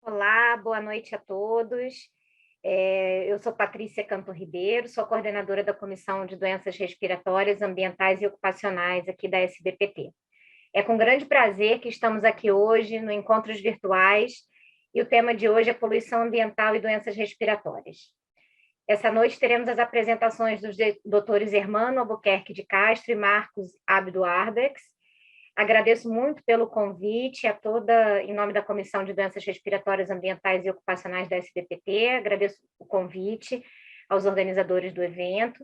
Olá, boa noite a todos. Eu sou Patrícia Canto Ribeiro, sou coordenadora da Comissão de Doenças Respiratórias, Ambientais e Ocupacionais aqui da SBPT. É com grande prazer que estamos aqui hoje no Encontros Virtuais e o tema de hoje é poluição ambiental e doenças respiratórias. Essa noite teremos as apresentações dos doutores Hermano Albuquerque de Castro e Marcos Abdo Arbex. Agradeço muito pelo convite em nome da Comissão de Doenças Respiratórias Ambientais e Ocupacionais da SBPT, agradeço o convite aos organizadores do evento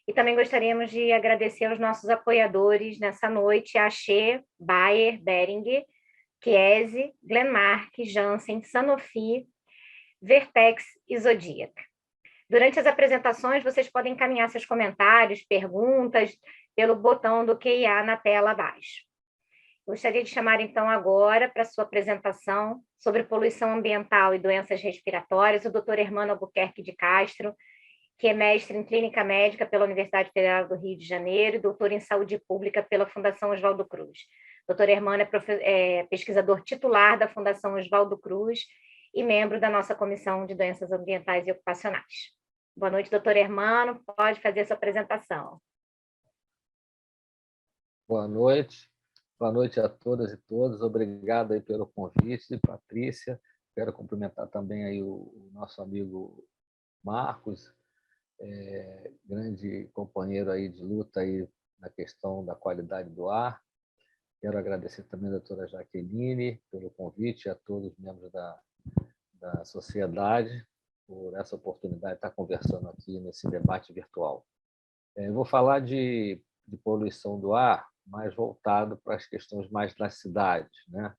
e também gostaríamos de agradecer aos nossos apoiadores nessa noite, a Axê, Bayer, Behringer, Chiesi, Glenmark, Janssen, Sanofi, Vertex e Zodiac. Durante as apresentações, vocês podem encaminhar seus comentários, perguntas, pelo botão do QIA na tela abaixo. Gostaria de chamar, então, agora, para a sua apresentação sobre poluição ambiental e doenças respiratórias, o Dr. Hermano Albuquerque de Castro, que é mestre em Clínica Médica pela Universidade Federal do Rio de Janeiro e doutor em Saúde Pública pela Fundação Oswaldo Cruz. Dr. Hermano é pesquisador titular da Fundação Oswaldo Cruz e membro da nossa Comissão de Doenças Ambientais e Ocupacionais. Boa noite, doutor Hermano. Pode fazer a sua apresentação. Boa noite. Boa noite a todas e todos. Obrigado aí pelo convite, Patrícia. Quero cumprimentar também aí o nosso amigo Marcos, grande companheiro aí de luta aí na questão da qualidade do ar. Quero agradecer também a doutora Jaqueline pelo convite, a todos os membros da sociedade por essa oportunidade de estar conversando aqui nesse debate virtual. Eu vou falar de poluição do ar, mais voltado para as questões mais das cidades, né?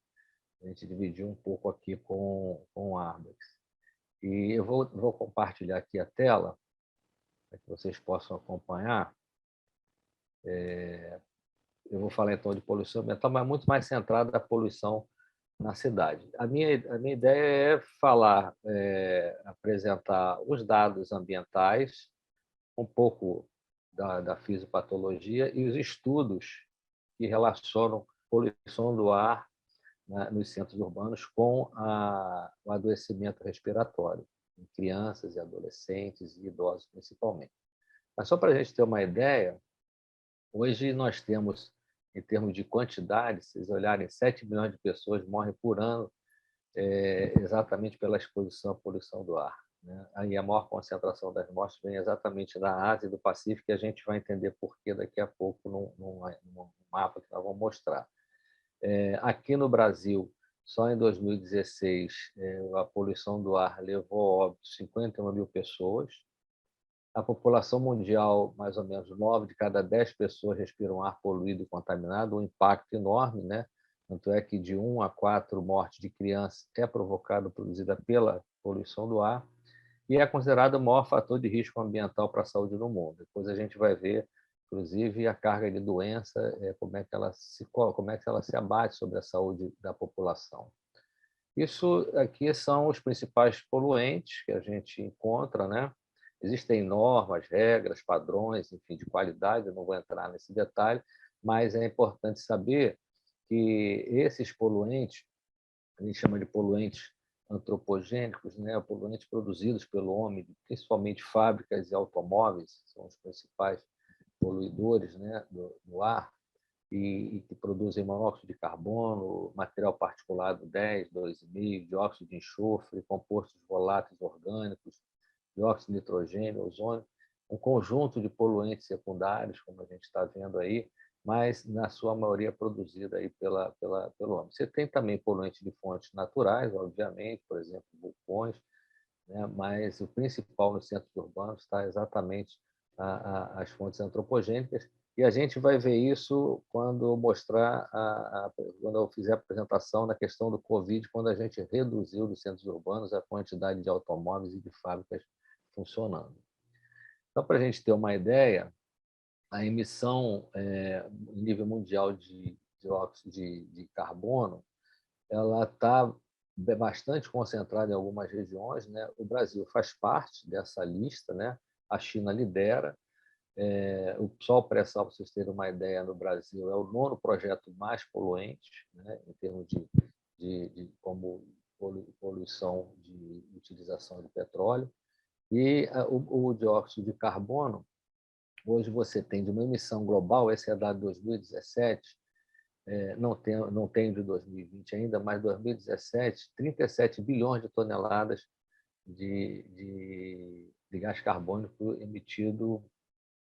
A gente dividiu um pouco aqui com o Arbex. E eu vou compartilhar aqui a tela, para que vocês possam acompanhar. Eu vou falar, então, de poluição ambiental, mas muito mais centrada na poluição na cidade. A minha ideia é falar, apresentar os dados ambientais, um pouco da fisiopatologia e os estudos que relacionam poluição do ar, né, nos centros urbanos com o adoecimento respiratório, em crianças e adolescentes e idosos principalmente. Mas só para a gente ter uma ideia, hoje nós temos, em termos de quantidade, se vocês olharem, 7 milhões de pessoas morrem por ano exatamente pela exposição à poluição do ar, né? Aí a maior concentração das mortes vem exatamente da Ásia e do Pacífico, e a gente vai entender por que daqui a pouco num mapa que nós vamos mostrar. Aqui no Brasil, só em 2016, a poluição do ar levou a óbito 51 mil pessoas. A população mundial, mais ou menos 9 de cada 10 pessoas respiram ar poluído e contaminado, um impacto enorme, né? Tanto é que de 1 a 4 mortes de crianças é produzida pela poluição do ar e é considerado o maior fator de risco ambiental para a saúde no mundo. Depois a gente vai ver, inclusive, a carga de doença, como é que ela se abate sobre a saúde da população. Isso aqui são os principais poluentes que a gente encontra, né? Existem normas, regras, padrões, enfim, de qualidade, eu não vou entrar nesse detalhe, mas é importante saber que esses poluentes, a gente chama de poluentes antropogênicos, né? Poluentes produzidos pelo homem, principalmente fábricas e automóveis, são os principais poluidores, né, do ar, e que produzem monóxido de carbono, material particulado 10, 2,5, dióxido de enxofre, compostos voláteis orgânicos, dióxido de nitrogênio, ozônio, um conjunto de poluentes secundários, como a gente está vendo aí, mas na sua maioria produzida aí pelo homem. Você tem também poluentes de fontes naturais, obviamente, por exemplo, vulcões, né? Mas o principal nos centros urbanos está exatamente as fontes antropogênicas, e a gente vai ver isso quando quando eu fizer a apresentação na questão do Covid, quando a gente reduziu dos centros urbanos a quantidade de automóveis e de fábricas funcionando. Então, para a gente ter uma ideia, a emissão em nível mundial de dióxido de carbono, ela está bastante concentrada em algumas regiões, né? O Brasil faz parte dessa lista, né? A China lidera. O sol pré-sal, para vocês terem uma ideia, no Brasil é o 9º projeto mais poluente, né? Em termos de como poluição de utilização de petróleo. E o dióxido de carbono, hoje você tem de uma emissão global, esse é dado de 2017, não tem de 2020 ainda, mas 2017, 37 bilhões de toneladas de gás carbônico emitido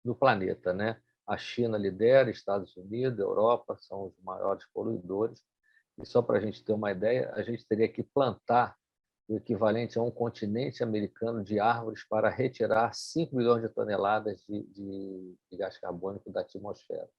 no planeta, né? A China lidera, Estados Unidos, Europa são os maiores poluidores. E só para a gente ter uma ideia, a gente teria que plantar o equivalente a um continente americano de árvores para retirar 5 milhões de toneladas de gás carbônico da atmosfera.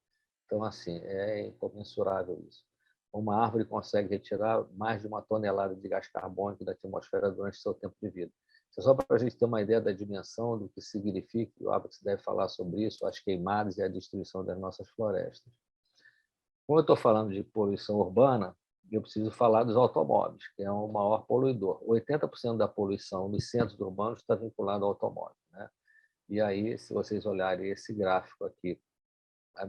Então, assim, é incomensurável isso. Uma árvore consegue retirar mais de 1 tonelada de gás carbônico da atmosfera durante seu tempo de vida. Só para a gente ter uma ideia da dimensão do que significa, o Abax deve falar sobre isso, as queimadas e a destruição das nossas florestas. Como eu estou falando de poluição urbana, eu preciso falar dos automóveis, que é o maior poluidor. 80% da poluição dos centros urbanos está vinculada ao automóvel, né? E aí, se vocês olharem esse gráfico aqui, à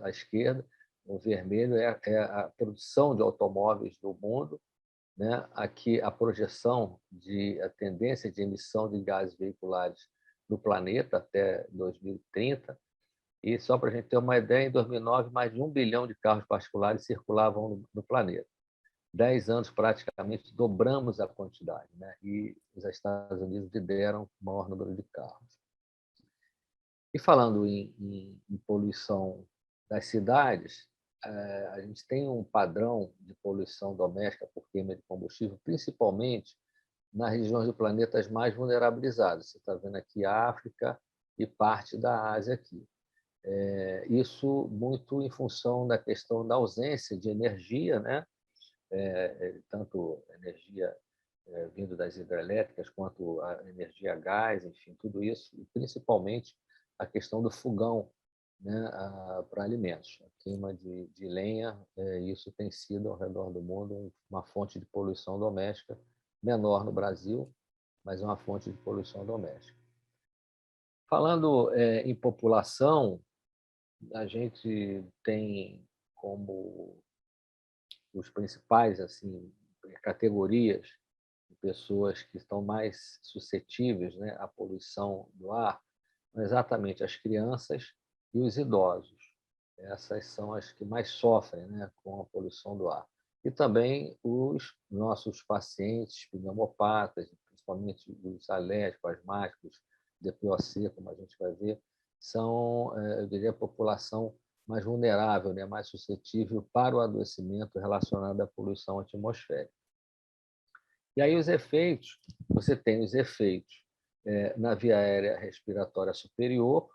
esquerda, o vermelho é a produção de automóveis do mundo, né? Aqui a projeção a tendência de emissão de gases veiculares no planeta até 2030. E só para a gente ter uma ideia, em 2009, mais de 1 bilhão de carros particulares circulavam no planeta. 10 anos, praticamente, dobramos a quantidade, né? E os Estados Unidos lideram o maior número de carros. E falando em poluição das cidades, a gente tem um padrão de poluição doméstica por queima de combustível, principalmente nas regiões do planeta mais vulnerabilizadas. Você está vendo aqui a África e parte da Ásia aqui. Isso muito em função da questão da ausência de energia, né? Tanto energia vindo das hidrelétricas quanto a energia a gás, enfim, tudo isso, e principalmente a questão do fogão, né, para alimentos. A queima de lenha, isso tem sido ao redor do mundo uma fonte de poluição doméstica, menor no Brasil, mas é uma fonte de poluição doméstica. Falando em população, a gente tem como os principais assim categorias de pessoas que estão mais suscetíveis, né, à poluição do ar, exatamente as crianças e os idosos. Essas são as que mais sofrem, né, com a poluição do ar. E também os nossos pacientes pneumopatas, principalmente os alérgicos, asmáticos, DPOC, como a gente vai ver, são, eu diria, a população mais vulnerável, né, mais suscetível para o adoecimento relacionado à poluição atmosférica. E aí os efeitos, você tem os efeitos na via aérea respiratória superior,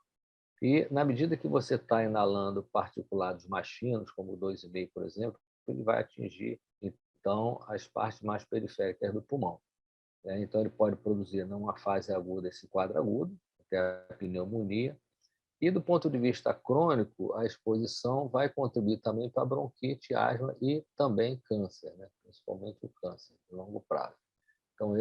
e na medida que você está inalando particulados mais finos, como o 2,5, por exemplo, ele vai atingir, então, as partes mais periféricas do pulmão. Então, ele pode produzir, numa fase aguda, esse quadro agudo, até a pneumonia. E, do ponto de vista crônico, a exposição vai contribuir também para a bronquite, asma e também câncer, né? Principalmente o câncer, de longo prazo. Então,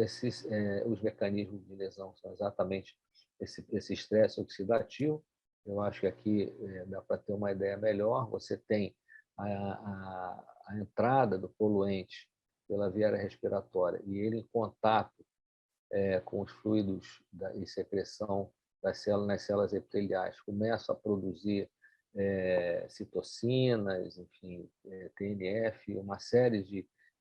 os mecanismos de lesão são exatamente esse estresse oxidativo. Eu acho que aqui dá para ter uma ideia melhor. Você tem a entrada do poluente pela via respiratória e ele em contato com os fluidos e secreção nas células epiteliais começa a produzir citocinas, enfim, TNF, uma série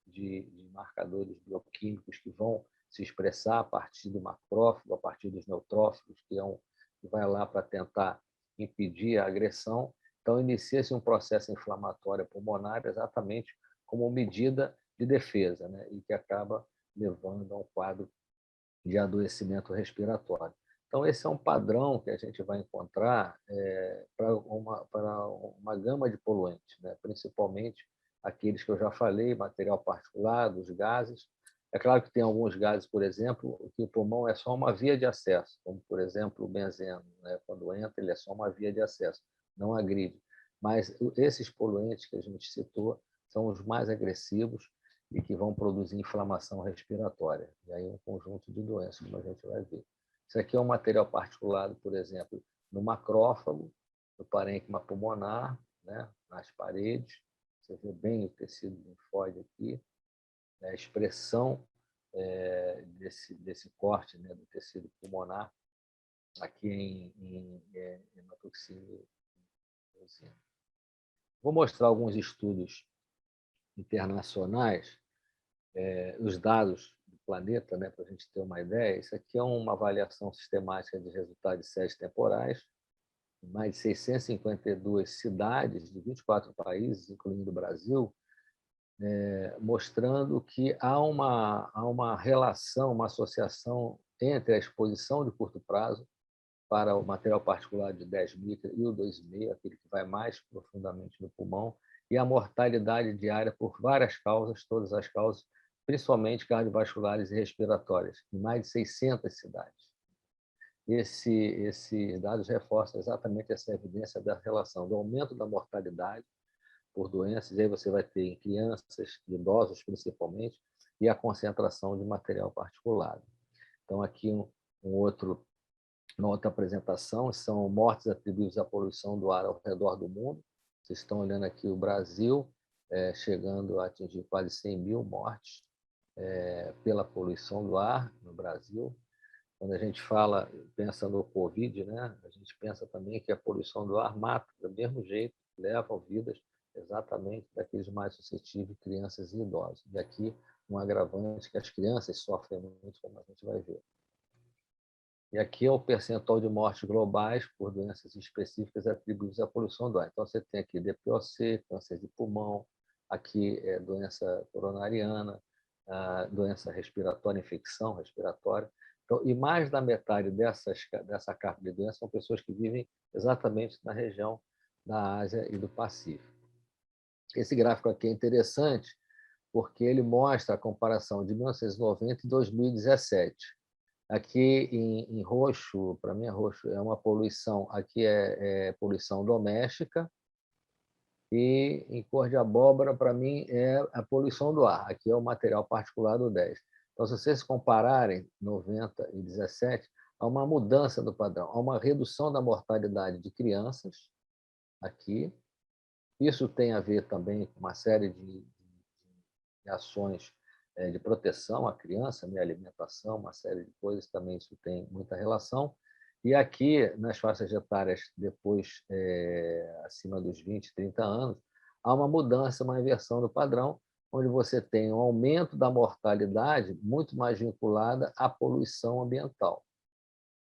de marcadores bioquímicos que vão se expressar a partir do macrófago, a partir dos neutrófilos, que vai lá para tentar impedir a agressão. Então, inicia-se um processo inflamatório pulmonar exatamente como medida de defesa, né? E que acaba levando a um quadro de adoecimento respiratório. Então, esse é um padrão que a gente vai encontrar para uma gama de poluentes, né? Principalmente aqueles que eu já falei, material particulado, os gases. É claro que tem alguns gases, por exemplo, que o pulmão é só uma via de acesso, como, por exemplo, o benzeno, né? Quando entra, ele é só uma via de acesso, não agride. Mas esses poluentes que a gente citou são os mais agressivos e que vão produzir inflamação respiratória. E aí um conjunto de doenças, como a gente vai ver. Isso aqui é um material particulado, por exemplo, no macrófago, no parênquima pulmonar, né? Nas paredes. Você vê bem o tecido linfóide aqui. a expressão desse corte, né, do tecido pulmonar aqui em hematoxina. Vou mostrar alguns estudos internacionais, os dados do planeta, né, para a gente ter uma ideia. Isso aqui é uma avaliação sistemática de resultados de séries temporais, em mais de 652 cidades de 24 países, incluindo o Brasil, mostrando que há uma relação, uma associação entre a exposição de curto prazo para o material particulado de 10 micra e o 2,5, aquele que vai mais profundamente no pulmão, e a mortalidade diária por várias causas, todas as causas, principalmente cardiovasculares e respiratórias, em mais de 600 cidades. Esses dados reforçam exatamente essa evidência da relação do aumento da mortalidade por doenças, e aí você vai ter em crianças, idosos principalmente, e a concentração de material particulado. Então, aqui uma outra apresentação são mortes atribuídas à poluição do ar ao redor do mundo. Vocês estão olhando aqui o Brasil, chegando a atingir quase 100 mil mortes pela poluição do ar no Brasil. Quando a gente pensa no Covid, né, a gente pensa também que a poluição do ar mata do mesmo jeito, leva vidas exatamente daqueles mais suscetíveis, crianças e idosos. E aqui um agravante que as crianças sofrem muito, como a gente vai ver. E aqui é o percentual de mortes globais por doenças específicas atribuídas à poluição do ar. Então, você tem aqui DPOC, câncer de pulmão, aqui doença coronariana, doença respiratória, infecção respiratória. Então, e mais da metade dessa carga de doenças são pessoas que vivem exatamente na região da Ásia e do Pacífico. Esse gráfico aqui é interessante porque ele mostra a comparação de 1990 e 2017. Aqui em roxo, para mim é roxo, é uma poluição, aqui é poluição doméstica, e em cor de abóbora, para mim, é a poluição do ar. Aqui é o material particulado 10. Então, se vocês compararem 90 e 17, há uma mudança do padrão, há uma redução da mortalidade de crianças aqui. Isso tem a ver também com uma série de ações de proteção à criança, né, alimentação, uma série de coisas, também isso tem muita relação. E aqui, nas faixas etárias depois, acima dos 20, 30 anos, há uma mudança, uma inversão do padrão, onde você tem um aumento da mortalidade muito mais vinculada à poluição ambiental,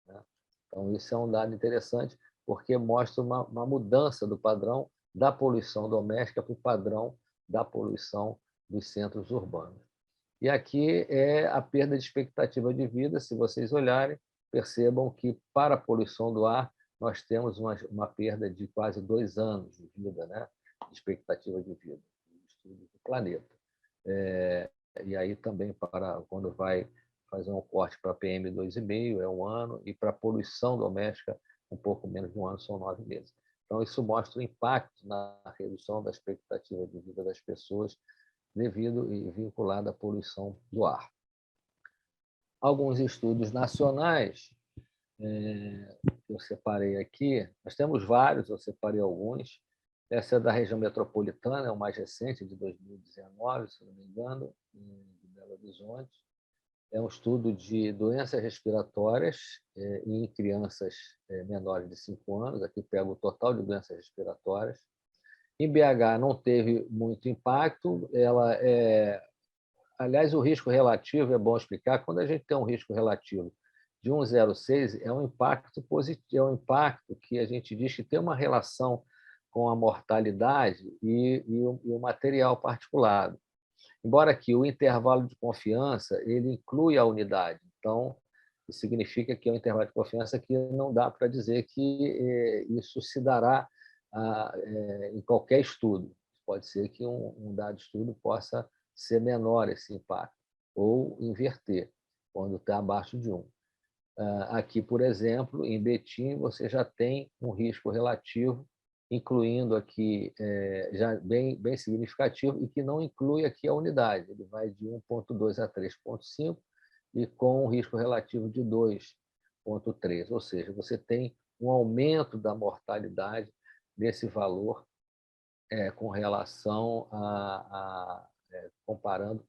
né? Então, isso é um dado interessante, porque mostra uma mudança do padrão da poluição doméstica para o padrão da poluição dos centros urbanos. E aqui é a perda de expectativa de vida. Se vocês olharem, percebam que, para a poluição do ar, nós temos uma perda de quase 2 anos de vida, né? De expectativa de vida, no estudo do planeta. E aí também, quando vai fazer um corte para PM2,5, é 1 ano, e para a poluição doméstica, um pouco menos de 1 ano, são 9 meses. Então, isso mostra o impacto na redução da expectativa de vida das pessoas devido e vinculado à poluição do ar. Alguns estudos nacionais eu separei aqui, nós temos vários, eu separei alguns. Essa é da região metropolitana, é o mais recente, de 2019, se não me engano, em Belo Horizonte. É um estudo de doenças respiratórias em crianças menores de 5 anos. Aqui pega o total de doenças respiratórias. Em BH não teve muito impacto. Aliás, o risco relativo é bom explicar. Quando a gente tem um risco relativo de 1,06, é um impacto positivo, é um impacto que a gente diz que tem uma relação com a mortalidade e o material particulado. Embora aqui o intervalo de confiança ele inclui a unidade. Então, isso significa que é um intervalo de confiança que não dá para dizer que isso se dará em qualquer estudo. Pode ser que um dado estudo possa ser menor esse impacto, ou inverter, quando está abaixo de 1. Aqui, por exemplo, em Betim, você já tem um risco relativo, incluindo aqui já bem significativo, e que não inclui aqui a unidade. Ele vai de 1,2 a 3,5, e com um risco relativo de 2,3. Ou seja, você tem um aumento da mortalidade desse valor com relação comparando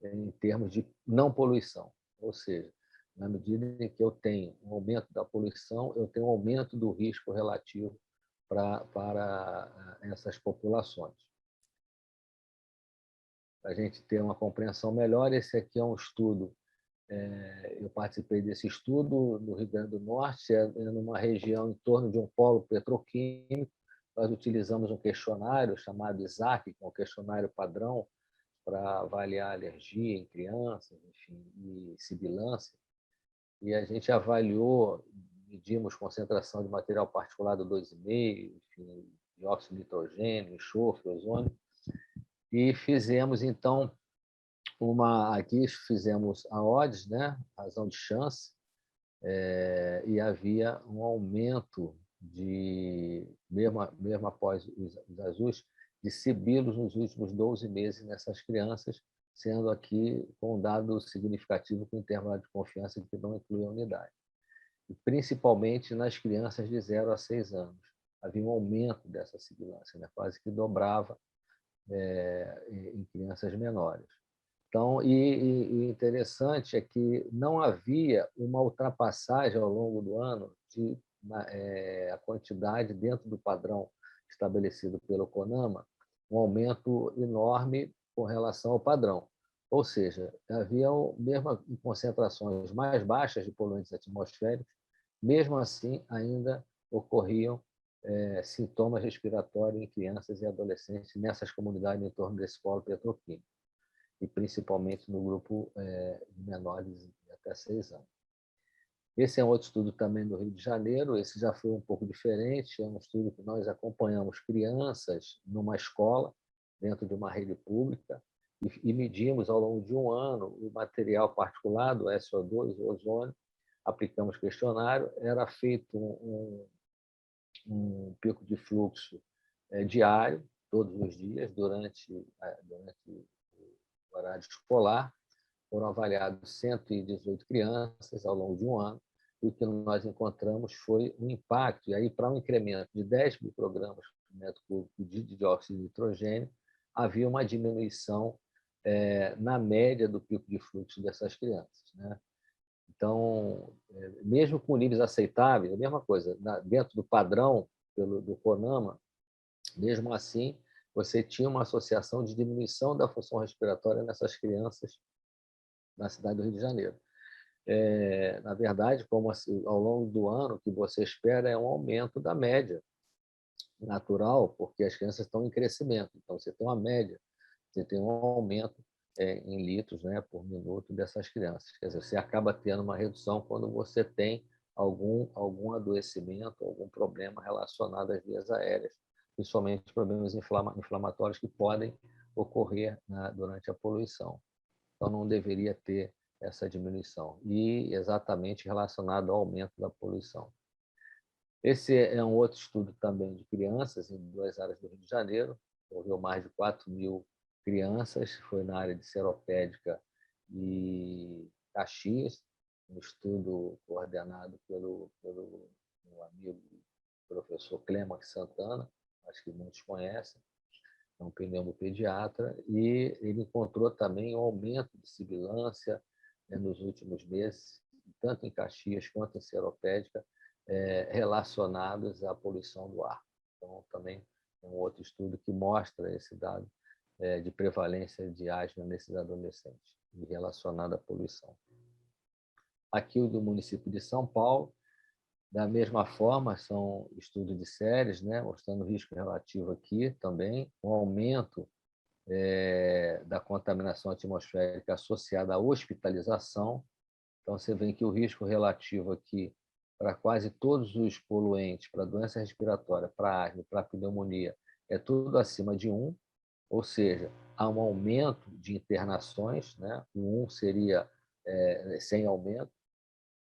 em termos de não poluição. Ou seja, na medida em que eu tenho um aumento da poluição, eu tenho um aumento do risco relativo para essas populações. Para a gente ter uma compreensão melhor, esse aqui é um estudo, eu participei desse estudo no Rio Grande do Norte, numa região em torno de um polo petroquímico. Nós utilizamos um questionário chamado ISAC, que é um questionário padrão para avaliar alergia em crianças, enfim, e sibilância. E a gente avaliou, medimos concentração de material particulado 2,5, enfim, dióxido de nitrogênio, enxofre, ozônio, e fizemos, então, aqui fizemos a odds, né, razão de chance, e havia um aumento mesmo após os azuis, de sibilos nos últimos 12 meses nessas crianças, sendo aqui com um dado significativo com intervalo de confiança que não inclui a unidade. E principalmente nas crianças de 0 a 6 anos. Havia um aumento dessa sibilância, né? Quase que dobrava em crianças menores. Então, e interessante é que não havia uma ultrapassagem ao longo do ano a quantidade dentro do padrão estabelecido pelo CONAMA, um aumento enorme com relação ao padrão. Ou seja, havia, mesmo em concentrações mais baixas de poluentes atmosféricos, mesmo assim ainda ocorriam sintomas respiratórios em crianças e adolescentes nessas comunidades em torno desse polo petroquímico, e principalmente no grupo de menores de até 6 anos. Esse é um outro estudo também do Rio de Janeiro, esse já foi um pouco diferente, é um estudo que nós acompanhamos crianças numa escola, dentro de uma rede pública, e medimos ao longo de um ano o material particulado, o SO2, o ozônio, aplicamos questionário, era feito um pico de fluxo diário, todos os dias, durante o horário escolar. Foram avaliados 118 crianças ao longo de um ano, e o que nós encontramos foi um impacto, e aí para um incremento de 10 microgramas por metro cúbico de dióxido de nitrogênio, havia uma diminuição na média do pico de fluxo dessas crianças, né? Então, mesmo com níveis aceitáveis, a mesma coisa, dentro do padrão do CONAMA, mesmo assim, você tinha uma associação de diminuição da função respiratória nessas crianças na cidade do Rio de Janeiro. Na verdade, como assim, ao longo do ano, o que você espera é um aumento da média natural, porque as crianças estão em crescimento. Então, você tem uma média, você tem um aumento em litros, né, por minuto dessas crianças. Quer dizer, você acaba tendo uma redução quando você tem algum adoecimento, algum problema relacionado às vias aéreas, principalmente problemas inflamatórios que podem ocorrer durante a poluição. Então, não deveria ter essa diminuição, e exatamente relacionado ao aumento da poluição. Esse é um outro estudo também de crianças em 2 áreas do Rio de Janeiro, envolveu mais de 4.000 crianças, foi na área de Seropédica e Caxias, um estudo coordenado pelo meu amigo professor Clêmax Santana, acho que muitos conhecem, é um pneumopediatra, e ele encontrou também um aumento de sibilância nos últimos meses, tanto em Caxias quanto em Seropédica, relacionados à poluição do ar. Então, também é um outro estudo que mostra esse dado de prevalência de asma nesses adolescentes e relacionado à poluição. Aqui o do município de São Paulo, da mesma forma, são estudos de séries, né, mostrando o risco relativo aqui também, um aumento da contaminação atmosférica associada à hospitalização. Então, você vê que o risco relativo aqui para quase todos os poluentes, para doença respiratória, para asma, para pneumonia, é tudo acima de 1, ou seja, há um aumento de internações, né? O 1 seria sem aumento,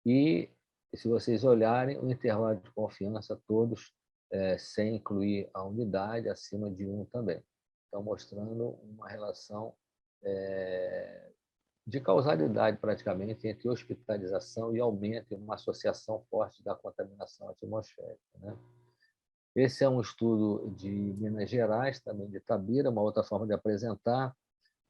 e se vocês olharem, o intervalo de confiança, todos sem incluir a unidade, acima de 1 também. Então, mostrando uma relação de causalidade, praticamente, entre hospitalização e aumento, e uma associação forte da contaminação atmosférica, né? Esse é um estudo de Minas Gerais, também de Itabira, uma outra forma de apresentar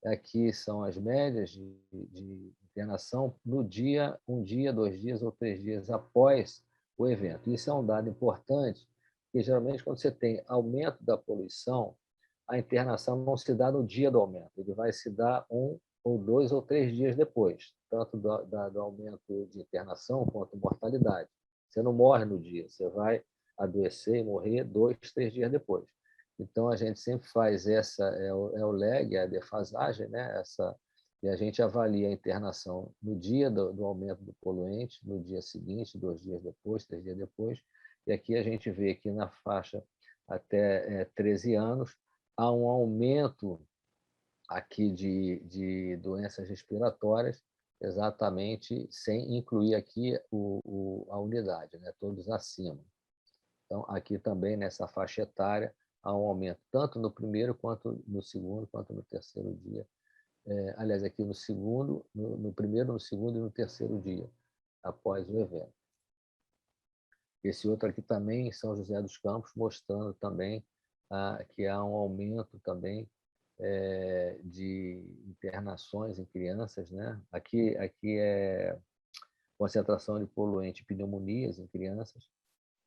aqui são as médias de internação no dia, um dia, 2 dias ou 3 dias após o evento. Isso é um dado importante, porque geralmente quando você tem aumento da poluição, a internação não se dá no dia do aumento, ele vai se dar 1 ou 2 ou 3 dias depois, tanto do aumento de internação quanto mortalidade. Você não morre no dia, você vai adoecer e morrer 2, 3 dias depois. Então, a gente sempre faz essa, é o lag, é a defasagem, né? E a gente avalia a internação no dia do aumento do poluente, no dia seguinte, 2 dias depois, 3 dias depois, e aqui a gente vê que na faixa até 13 anos, há um aumento aqui de doenças respiratórias, exatamente sem incluir aqui a unidade, né? Todos acima. Então, aqui também, nessa faixa etária, há um aumento, tanto no primeiro, quanto no segundo, quanto no terceiro dia. Aliás, aqui no segundo, no primeiro, no segundo e no terceiro dia, após o evento. Esse outro aqui também, em São José dos Campos, mostrando também que há um aumento também de internações em crianças, né? Aqui é concentração de poluente e pneumonias em crianças.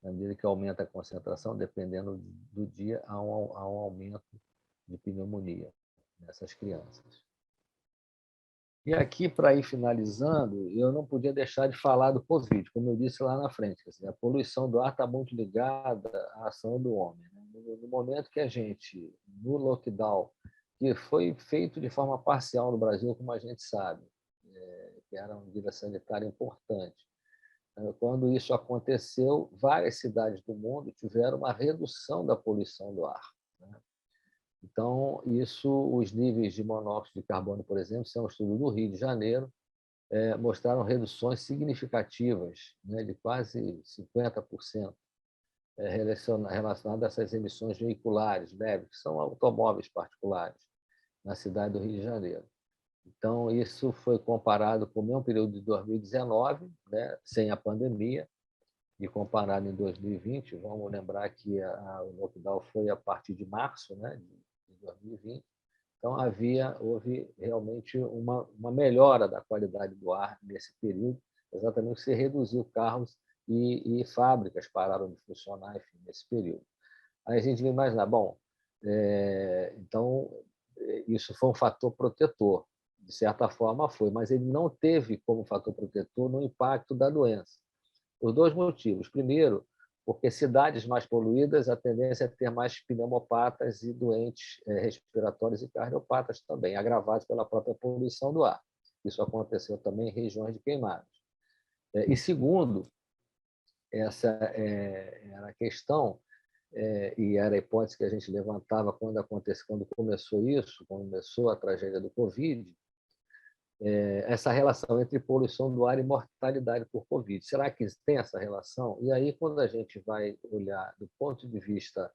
À medida que aumenta a concentração, dependendo do dia, há um aumento de pneumonia nessas crianças. E aqui, para ir finalizando, eu não podia deixar de falar do Covid, como eu disse lá na frente. A poluição do ar está muito ligada à ação do homem. No momento que a gente, no lockdown, que foi feito de forma parcial no Brasil, como a gente sabe, que era uma medida sanitária importante, quando isso aconteceu, várias cidades do mundo tiveram uma redução da poluição do ar. Então, os níveis de monóxido de carbono, por exemplo, isso é um estudo do Rio de Janeiro, mostraram reduções significativas, né, de quase 50%, relacionadas a essas emissões veiculares leves, que são automóveis particulares, na cidade do Rio de Janeiro. Então, isso foi comparado com o mesmo período de 2019, né, sem a pandemia, e comparado em 2020. Vamos lembrar que o lockdown foi a partir de março, né, de 2020. Então, houve realmente uma melhora da qualidade do ar nesse período, exatamente porque se reduziu carros e fábricas pararam de funcionar, enfim, nesse período. Aí a gente vai imaginar, bom, então, isso foi um fator protetor, de certa forma foi, mas ele não teve como fator protetor no impacto da doença. Por dois motivos. Primeiro, porque cidades mais poluídas, a tendência é ter mais pneumopatas e doentes respiratórios e cardiopatas também, agravados pela própria poluição do ar. Isso aconteceu também em regiões de queimadas. E segundo, essa era a questão, e era a hipótese que a gente levantava quando começou isso, quando começou a tragédia do Covid, essa relação entre poluição do ar e mortalidade por Covid. Será que tem essa relação? E aí, quando a gente vai olhar do ponto de vista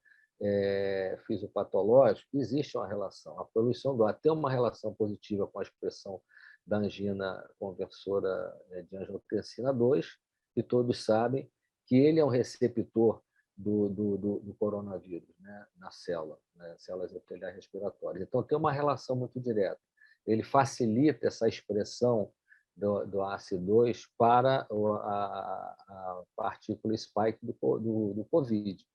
fisiopatológico, existe uma relação. A poluição do ar tem uma relação positiva com a expressão da angina conversora de angiotensina 2, e todos sabem que ele é um receptor do coronavírus, né, na célula, né, células epiteliais respiratórias. Então, tem uma relação muito direta. Ele facilita essa expressão do AC2 para a partícula spike do COVID,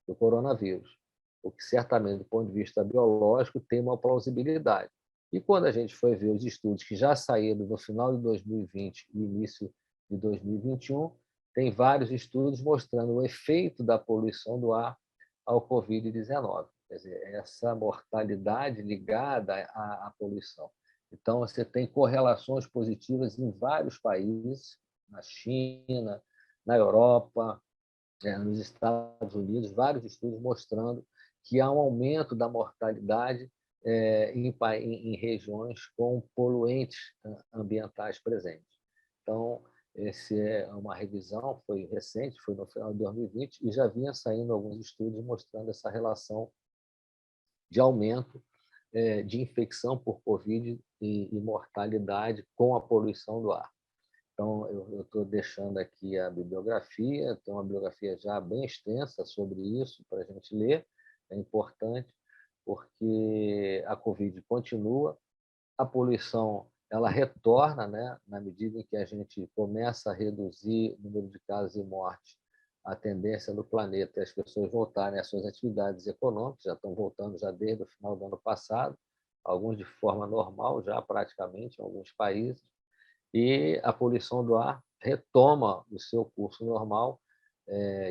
do coronavírus, o que certamente, do ponto de vista biológico, tem uma plausibilidade. E quando a gente foi ver os estudos que já saíram no final de 2020 e início de 2021, tem vários estudos mostrando o efeito da poluição do ar ao Covid-19. Quer dizer, essa mortalidade ligada à poluição. Então, você tem correlações positivas em vários países, na China, na Europa, nos Estados Unidos, vários estudos mostrando que há um aumento da mortalidade em regiões com poluentes ambientais presentes. Então, essa é uma revisão, foi recente, foi no final de 2020, e já vinha saindo alguns estudos mostrando essa relação de aumento de infecção por Covid e mortalidade com a poluição do ar. Então, eu estou deixando aqui a bibliografia, tem uma bibliografia já bem extensa sobre isso para a gente ler, é importante, porque a Covid continua, a poluição ela retorna, né, na medida em que a gente começa a reduzir o número de casos e mortes. A tendência do planeta é as pessoas voltarem às suas atividades econômicas, já estão voltando já desde o final do ano passado, alguns de forma normal, já praticamente, em alguns países, e a poluição do ar retoma o seu curso normal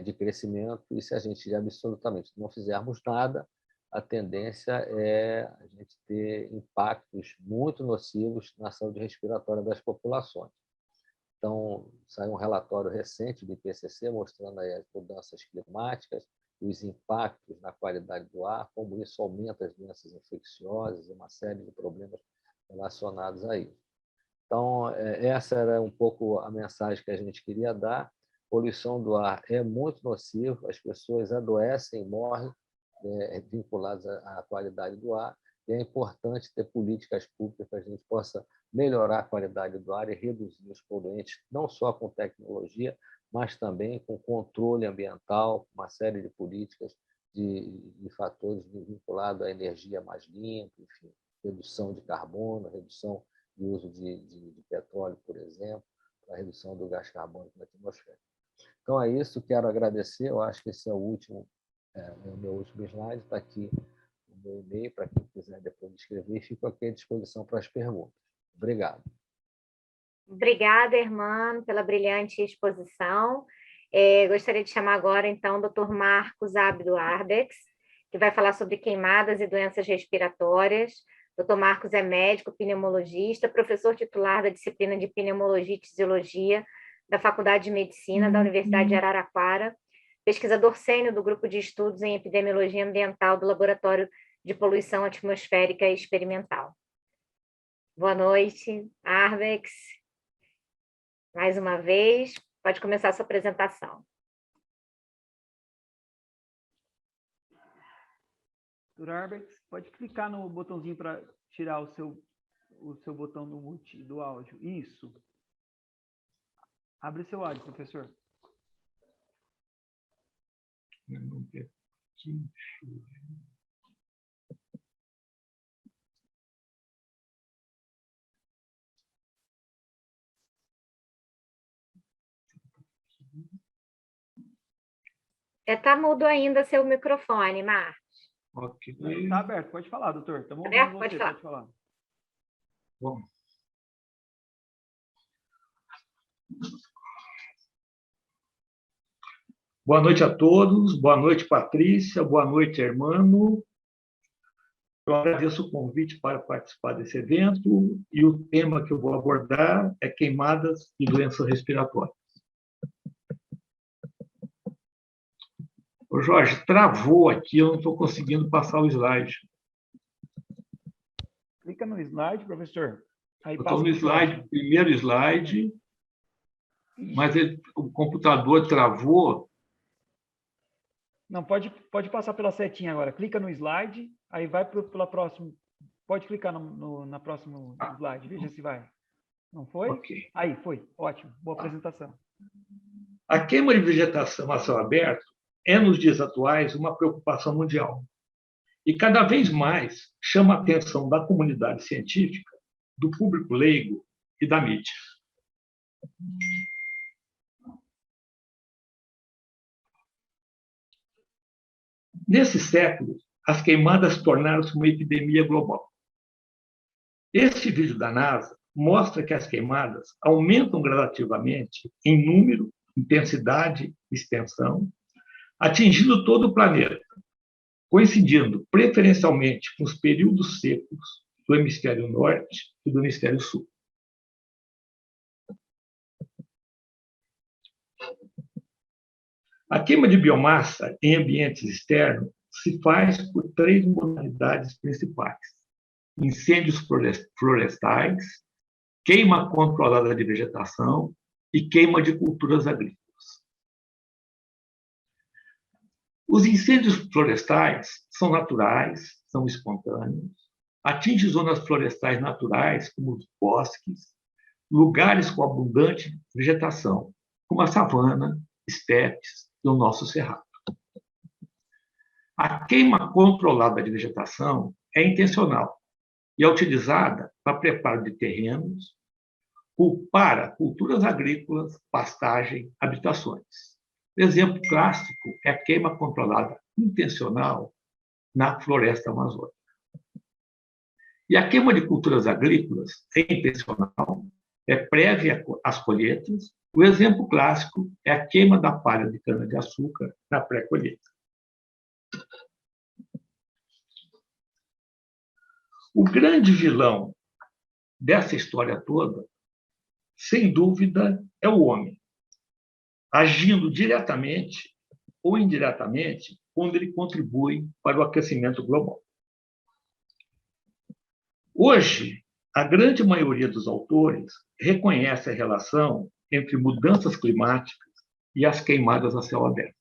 de crescimento, e se a gente absolutamente não fizermos nada, a tendência é a gente ter impactos muito nocivos na saúde respiratória das populações. Então, saiu um relatório recente do IPCC mostrando aí as mudanças climáticas, os impactos na qualidade do ar, como isso aumenta as doenças infecciosas e uma série de problemas relacionados a isso. Então, essa era um pouco a mensagem que a gente queria dar. Poluição do ar é muito nocivo, as pessoas adoecem e morrem vinculadas à qualidade do ar, e é importante ter políticas públicas para que a gente possa melhorar a qualidade do ar e reduzir os poluentes, não só com tecnologia, mas também com controle ambiental, uma série de políticas de fatores vinculados à energia mais limpa, enfim, redução de carbono, redução do uso de petróleo, por exemplo, para a redução do gás carbônico na atmosfera. Então, é isso. Quero agradecer. Eu acho que esse é o meu último slide. Está aqui o meu e-mail para quem quiser depois escrever. Fico aqui à disposição para as perguntas. Obrigado. Obrigada, Hermano, pela brilhante exposição. Gostaria de chamar agora, então, o Dr. Marcos Abdo Arbex, que vai falar sobre queimadas e doenças respiratórias. Dr. Marcos é médico, pneumologista, professor titular da disciplina de Pneumologia e Fisiologia da Faculdade de Medicina da Universidade de Araraquara, pesquisador sênior do Grupo de Estudos em Epidemiologia Ambiental do Laboratório de Poluição Atmosférica Experimental. Boa noite, Arbex. Mais uma vez, pode começar a sua apresentação. Dr. Arbex, pode clicar no botãozinho para tirar o seu botão do mute do áudio. Isso. Abre seu áudio, professor. Está mudo ainda seu microfone, Marcos. Ok. Está aberto, pode falar, doutor. Estamos ouvindo você, pode falar. Bom. Boa noite a todos, boa noite, Patrícia, boa noite, Hermano. Eu agradeço o convite para participar desse evento e o tema que eu vou abordar é queimadas e doenças respiratórias. Ô Jorge, travou aqui, eu não estou conseguindo passar o slide. Clica no slide, professor. Aí eu estou no slide, primeiro slide, mas o computador travou. Não, pode passar pela setinha agora. Clica no slide, aí vai pela próxima. Pode clicar na próxima slide, veja se vai. Não foi? Okay. Aí, foi. Ótimo. Boa apresentação. A queima de vegetação a céu aberto é, nos dias atuais, uma preocupação mundial. E cada vez mais chama a atenção da comunidade científica, do público leigo e da mídia. Nesse século, as queimadas tornaram-se uma epidemia global. Este vídeo da NASA mostra que as queimadas aumentam gradativamente em número, intensidade e extensão, atingindo todo o planeta, coincidindo preferencialmente com os períodos secos do hemisfério norte e do hemisfério sul. A queima de biomassa em ambientes externos se faz por três modalidades principais: incêndios florestais, queima controlada de vegetação e queima de culturas agrícolas. Os incêndios florestais são naturais, são espontâneos, atingem zonas florestais naturais, como os bosques, lugares com abundante vegetação, como a savana, estepes e o nosso cerrado. A queima controlada de vegetação é intencional e é utilizada para preparo de terrenos para culturas agrícolas, pastagem, habitações. Exemplo clássico é a queima controlada intencional na floresta amazônica. E a queima de culturas agrícolas é intencional, é prévia às colheitas. O exemplo clássico é a queima da palha de cana-de-açúcar na pré-colheita. O grande vilão dessa história toda, sem dúvida, é o homem, agindo diretamente ou indiretamente quando ele contribui para o aquecimento global. Hoje, a grande maioria dos autores reconhece a relação entre mudanças climáticas e as queimadas a céu aberto.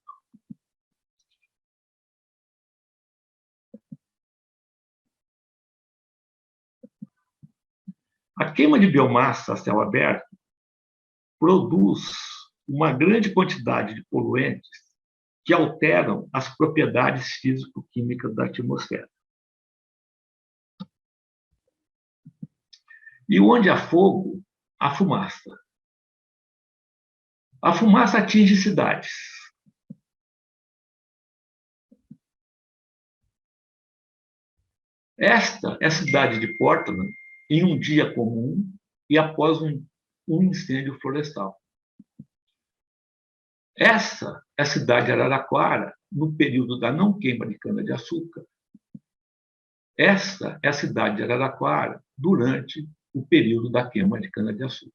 A queima de biomassa a céu aberto produz uma grande quantidade de poluentes que alteram as propriedades físico-químicas da atmosfera. E onde há fogo, há fumaça. A fumaça atinge cidades. Esta é a cidade de Portland, em um dia comum e após um incêndio florestal. Essa é a cidade de Araraquara, no período da não queima de cana-de-açúcar. Essa é a cidade de Araraquara, durante o período da queima de cana-de-açúcar.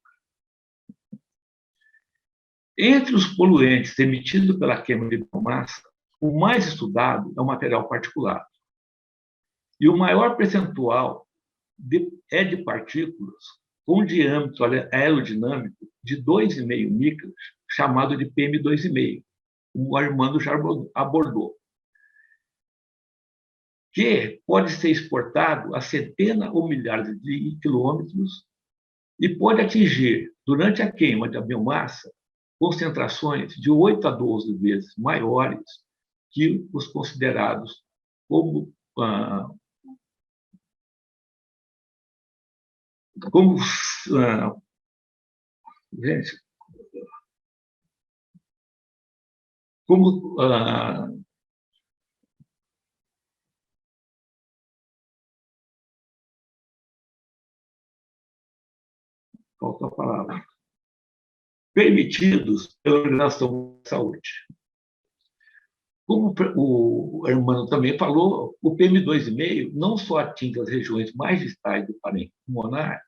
Entre os poluentes emitidos pela queima de biomassa, o mais estudado é o material particulado. E o maior percentual é de partículas com diâmetro aerodinâmico de 2,5 microns, chamado de PM2,5, como o Armando já abordou, que pode ser exportado a centenas ou milhares de quilômetros e pode atingir, durante a queima da biomassa, concentrações de 8 a 12 vezes maiores que os considerados como gente, como falta a palavra, permitidos pela Organização da Saúde. Como o Hermano também falou, o PM2,5 não só atinge as regiões mais distais do parênquima pulmonar,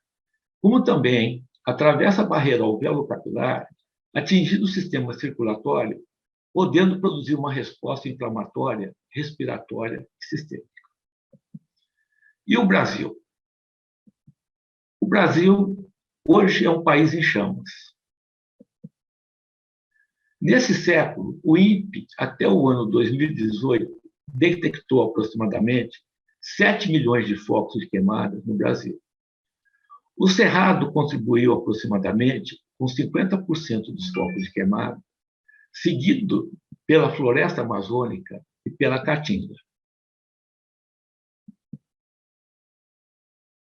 como também atravessa a barreira alveolo-capilar, atingindo o sistema circulatório, podendo produzir uma resposta inflamatória, respiratória e sistêmica. E o Brasil? O Brasil, hoje, é um país em chamas. Nesse século, o INPE, até o ano 2018, detectou aproximadamente 7 milhões de focos de queimadas no Brasil. O Cerrado contribuiu aproximadamente com 50% dos focos de queimada, seguido pela floresta amazônica e pela caatinga.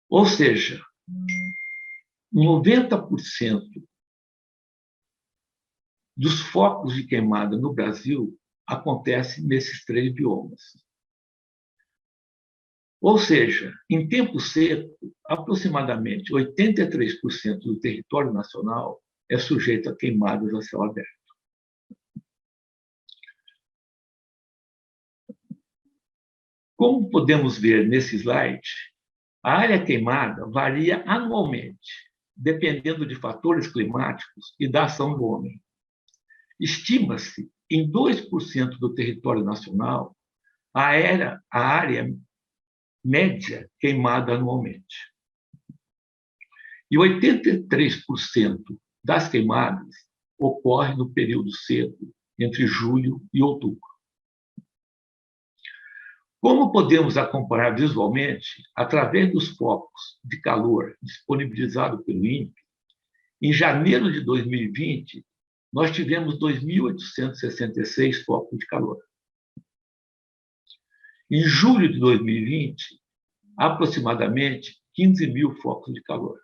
Ou seja, 90% dos focos de queimada no Brasil acontece nesses 3 biomas. Ou seja, em tempo seco, aproximadamente 83% do território nacional é sujeito a queimadas a céu aberto. Como podemos ver nesse slide, a área queimada varia anualmente, dependendo de fatores climáticos e da ação do homem. Estima-se em 2% do território nacional a área média queimada anualmente. E 83% das queimadas ocorre no período seco, entre julho e outubro. Como podemos acompanhar visualmente, através dos focos de calor disponibilizados pelo INPE, em janeiro de 2020, nós tivemos 2.866 focos de calor. Em julho de 2020, aproximadamente 15 mil focos de calor.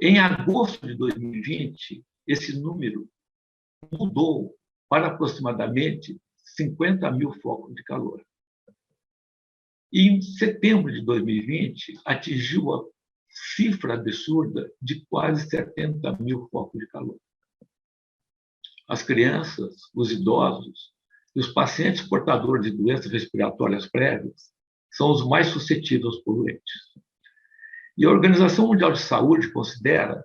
Em agosto de 2020, esse número mudou para aproximadamente 50 mil focos de calor. E em setembro de 2020, atingiu a cifra absurda de quase 70 mil focos de calor. As crianças, os idosos e os pacientes portadores de doenças respiratórias prévias são os mais suscetíveis aos poluentes. E a Organização Mundial de Saúde considera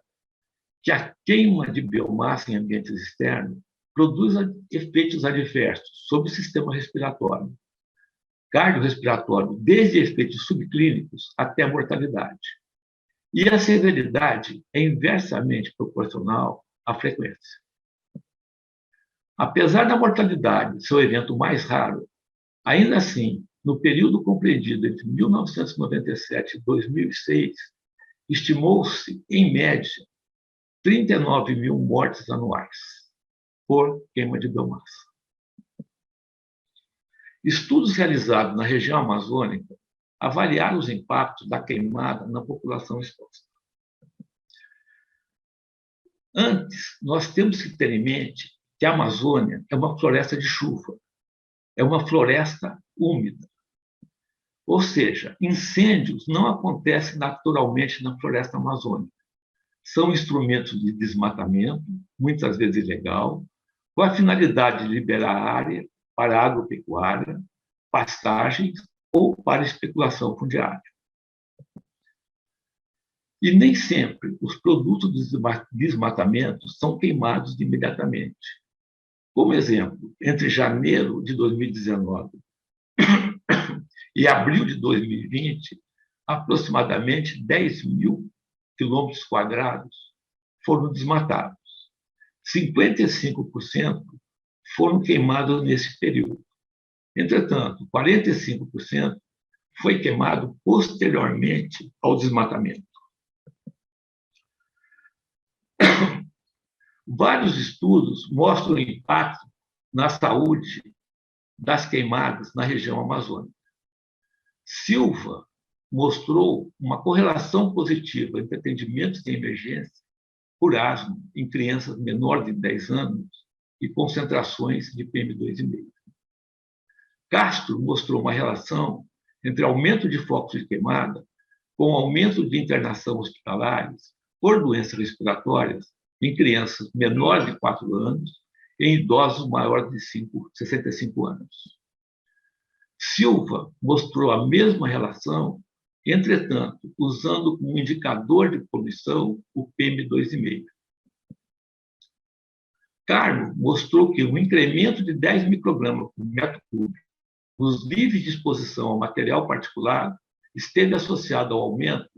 que a queima de biomassa em ambientes externos produz efeitos adversos sobre o sistema respiratório, cardiorrespiratório, desde efeitos subclínicos até a mortalidade. E a severidade é inversamente proporcional à frequência. Apesar da mortalidade ser o evento mais raro, ainda assim, no período compreendido entre 1997 e 2006, estimou-se, em média, 39 mil mortes anuais por queima de biomassa. Estudos realizados na região amazônica avaliaram os impactos da queimada na população exposta. Antes, nós temos que ter em mente que a Amazônia é uma floresta de chuva, é uma floresta úmida. Ou seja, incêndios não acontecem naturalmente na floresta amazônica. São instrumentos de desmatamento, muitas vezes ilegal, com a finalidade de liberar área para agropecuária, pastagens ou para especulação fundiária. E nem sempre os produtos do desmatamento são queimados imediatamente. Como exemplo, entre janeiro de 2019 e abril de 2020, aproximadamente 10 mil quilômetros quadrados foram desmatados. 55% foram queimados nesse período. Entretanto, 45% foi queimado posteriormente ao desmatamento. Vários estudos mostram o impacto na saúde das queimadas na região amazônica. Silva mostrou uma correlação positiva entre atendimentos de emergência por asma em crianças menores de 10 anos e concentrações de PM2,5. Castro mostrou uma relação entre aumento de focos de queimada com aumento de internação hospitalares por doenças respiratórias em crianças menores de 4 anos e em idosos maiores de 65 anos. Silva mostrou a mesma relação, entretanto, usando como indicador de poluição o PM2,5. Carmo mostrou que o incremento de 10 microgramas por metro cúbico nos níveis de exposição ao material particulado esteve associado ao aumento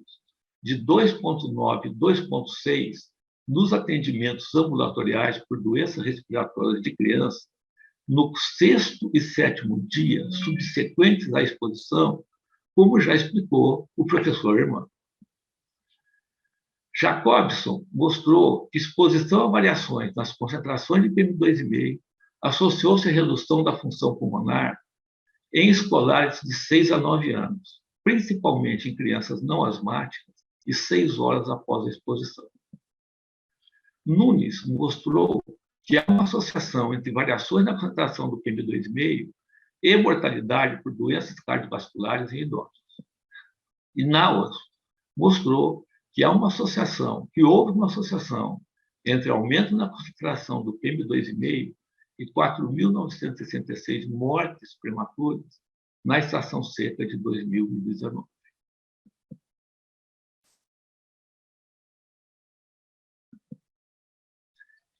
de 2,9 e 2,6 nos atendimentos ambulatoriais por doenças respiratórias de criança no 6º e 7º dia subsequentes à exposição, como já explicou o professor Herman. Jacobson mostrou que exposição a variações nas concentrações de PM2,5 associou-se à redução da função pulmonar em escolares de 6 a 9 anos, principalmente em crianças não asmáticas, e 6 horas após a exposição. Nunes mostrou que há uma associação entre variações na concentração do PM2,5 e mortalidade por doenças cardiovasculares em idosos. E Nauas mostrou que houve uma associação entre aumento na concentração do PM2,5 e 4.966 mortes prematuras na estação seca de 2019.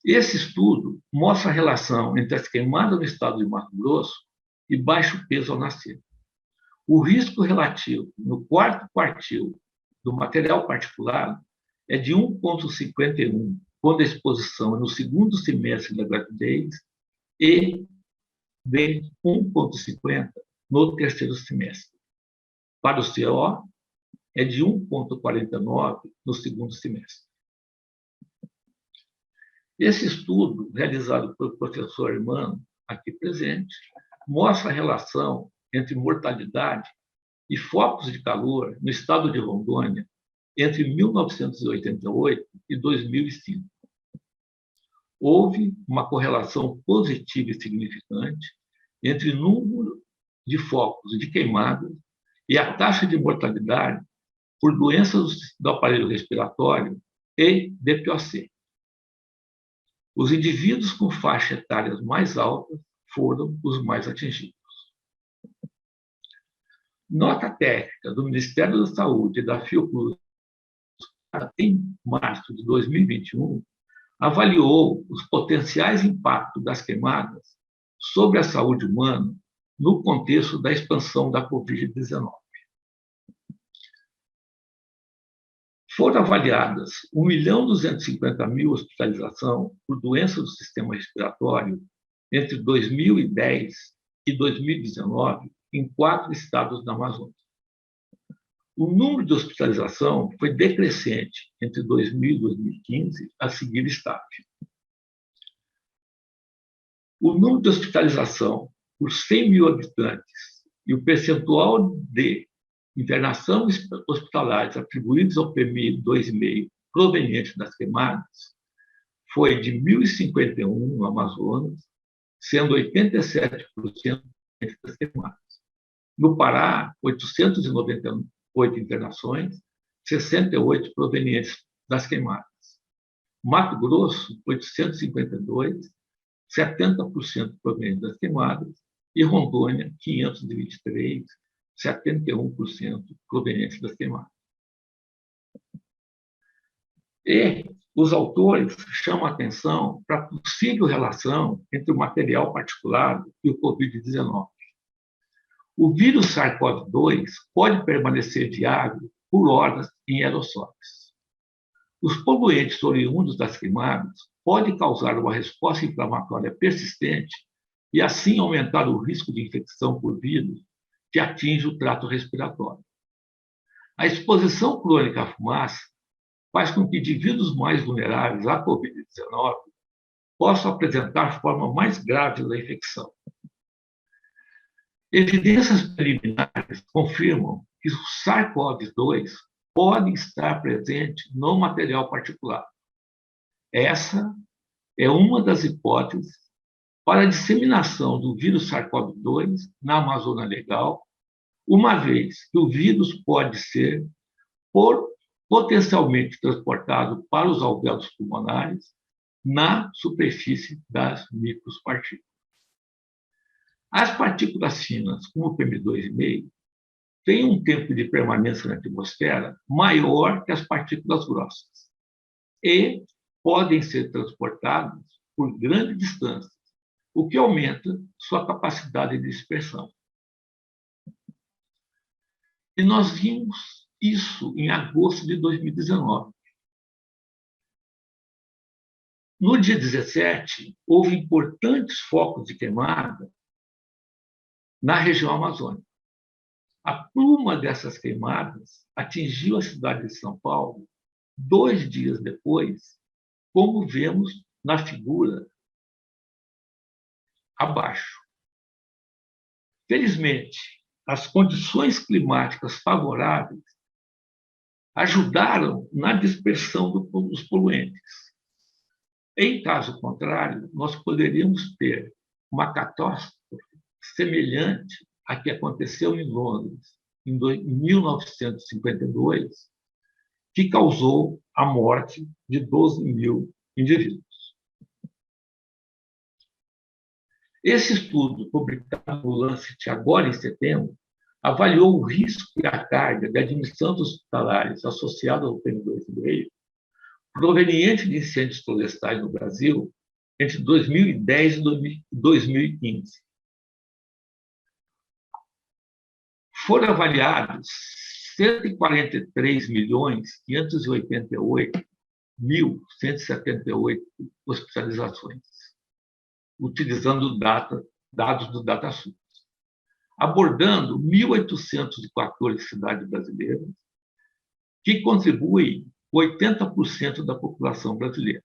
Esse estudo mostra a relação entre as queimadas no estado de Mato Grosso e baixo peso ao nascer. O risco relativo no quarto quartil do material particulado é de 1,51 quando a exposição é no segundo semestre da gravidez e de 1,50 no terceiro semestre. Para o CO, é de 1,49 no segundo semestre. Esse estudo, realizado pelo professor Herman, aqui presente, mostra a relação entre mortalidade e focos de calor no estado de Rondônia entre 1988 e 2005. Houve uma correlação positiva e significante entre o número de focos de queimadas e a taxa de mortalidade por doenças do aparelho respiratório e DPOC. Os indivíduos com faixas etárias mais altas foram os mais atingidos. Nota técnica do Ministério da Saúde e da Fiocruz, em março de 2021, avaliou os potenciais impactos das queimadas sobre a saúde humana no contexto da expansão da Covid-19. Foram avaliadas 1.250.000 hospitalizações por doenças do sistema respiratório entre 2010 e 2019 em 4 estados da Amazônia. O número de hospitalização foi decrescente entre 2000 e 2015, a seguir estável. O número de hospitalização por 100.000 habitantes e o percentual de internação hospitalares atribuídos ao PMI 2,5 provenientes das queimadas foi de 1.051 no Amazonas, sendo 87% das queimadas. No Pará, 898 internações, 68 provenientes das queimadas. Mato Grosso, 852, 70% provenientes das queimadas, e Rondônia, 523, 71% provenientes das queimadas. E os autores chamam a atenção para a possível relação entre o material particulado e o Covid-19. O vírus SARS-CoV-2 pode permanecer viável por horas em aerossóis. Os poluentes oriundos das queimadas podem causar uma resposta inflamatória persistente e, assim, aumentar o risco de infecção por vírus que atinge o trato respiratório. A exposição crônica à fumaça faz com que indivíduos mais vulneráveis à Covid-19 possam apresentar forma mais grave da infecção. Evidências preliminares confirmam que o SARS-CoV-2 pode estar presente no material particulado. Essa é uma das hipóteses para a disseminação do vírus SARS-CoV-2 na Amazônia Legal, uma vez que o vírus pode ser potencialmente transportado para os alvéolos pulmonares na superfície das micropartículas. As partículas finas, como o PM2,5, têm um tempo de permanência na atmosfera maior que as partículas grossas e podem ser transportadas por grandes distâncias, o que aumenta sua capacidade de dispersão. E nós vimos isso em agosto de 2019. No dia 17, houve importantes focos de queimada na região amazônica. A pluma dessas queimadas atingiu a cidade de São Paulo 2 dias depois, como vemos na figura abaixo. Felizmente, as condições climáticas favoráveis ajudaram na dispersão dos poluentes. Em caso contrário, nós poderíamos ter uma catástrofe semelhante à que aconteceu em Londres em 1952, que causou a morte de 12.000 indivíduos. Esse estudo, publicado no Lancet agora em setembro, avaliou o risco e a carga de admissões hospitalares associadas ao PM2,5 proveniente de incêndios florestais no Brasil entre 2010 e 2015. Foram avaliados 143.588.178 hospitalizações, utilizando dados do DataSUS, abordando 1.814 cidades brasileiras, que contribuem 80% da população brasileira.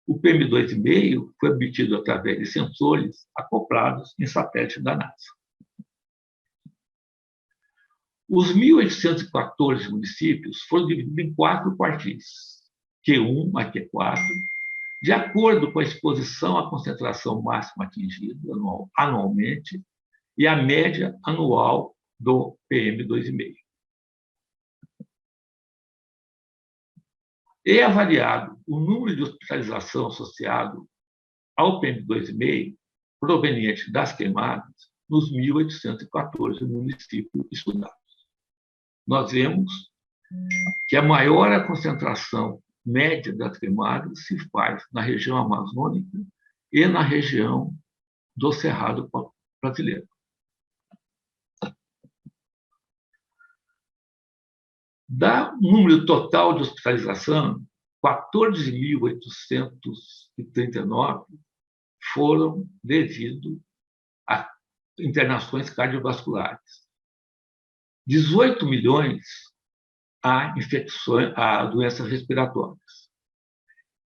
O PM2,5 foi obtido através de sensores acoplados em satélite da NASA. Os 1.814 municípios foram divididos em 4 quartis, Q1 a Q4, de acordo com a exposição à concentração máxima atingida anualmente e a média anual do PM2,5. É avaliado o número de hospitalização associado ao PM2,5 proveniente das queimadas nos 1.814 municípios estudados. Nós vemos que a maior concentração média das queimadas se faz na região amazônica e na região do Cerrado brasileiro. Da número total de hospitalização, 14.839 foram devido a internações cardiovasculares, 18 milhões a infecções, a doenças respiratórias.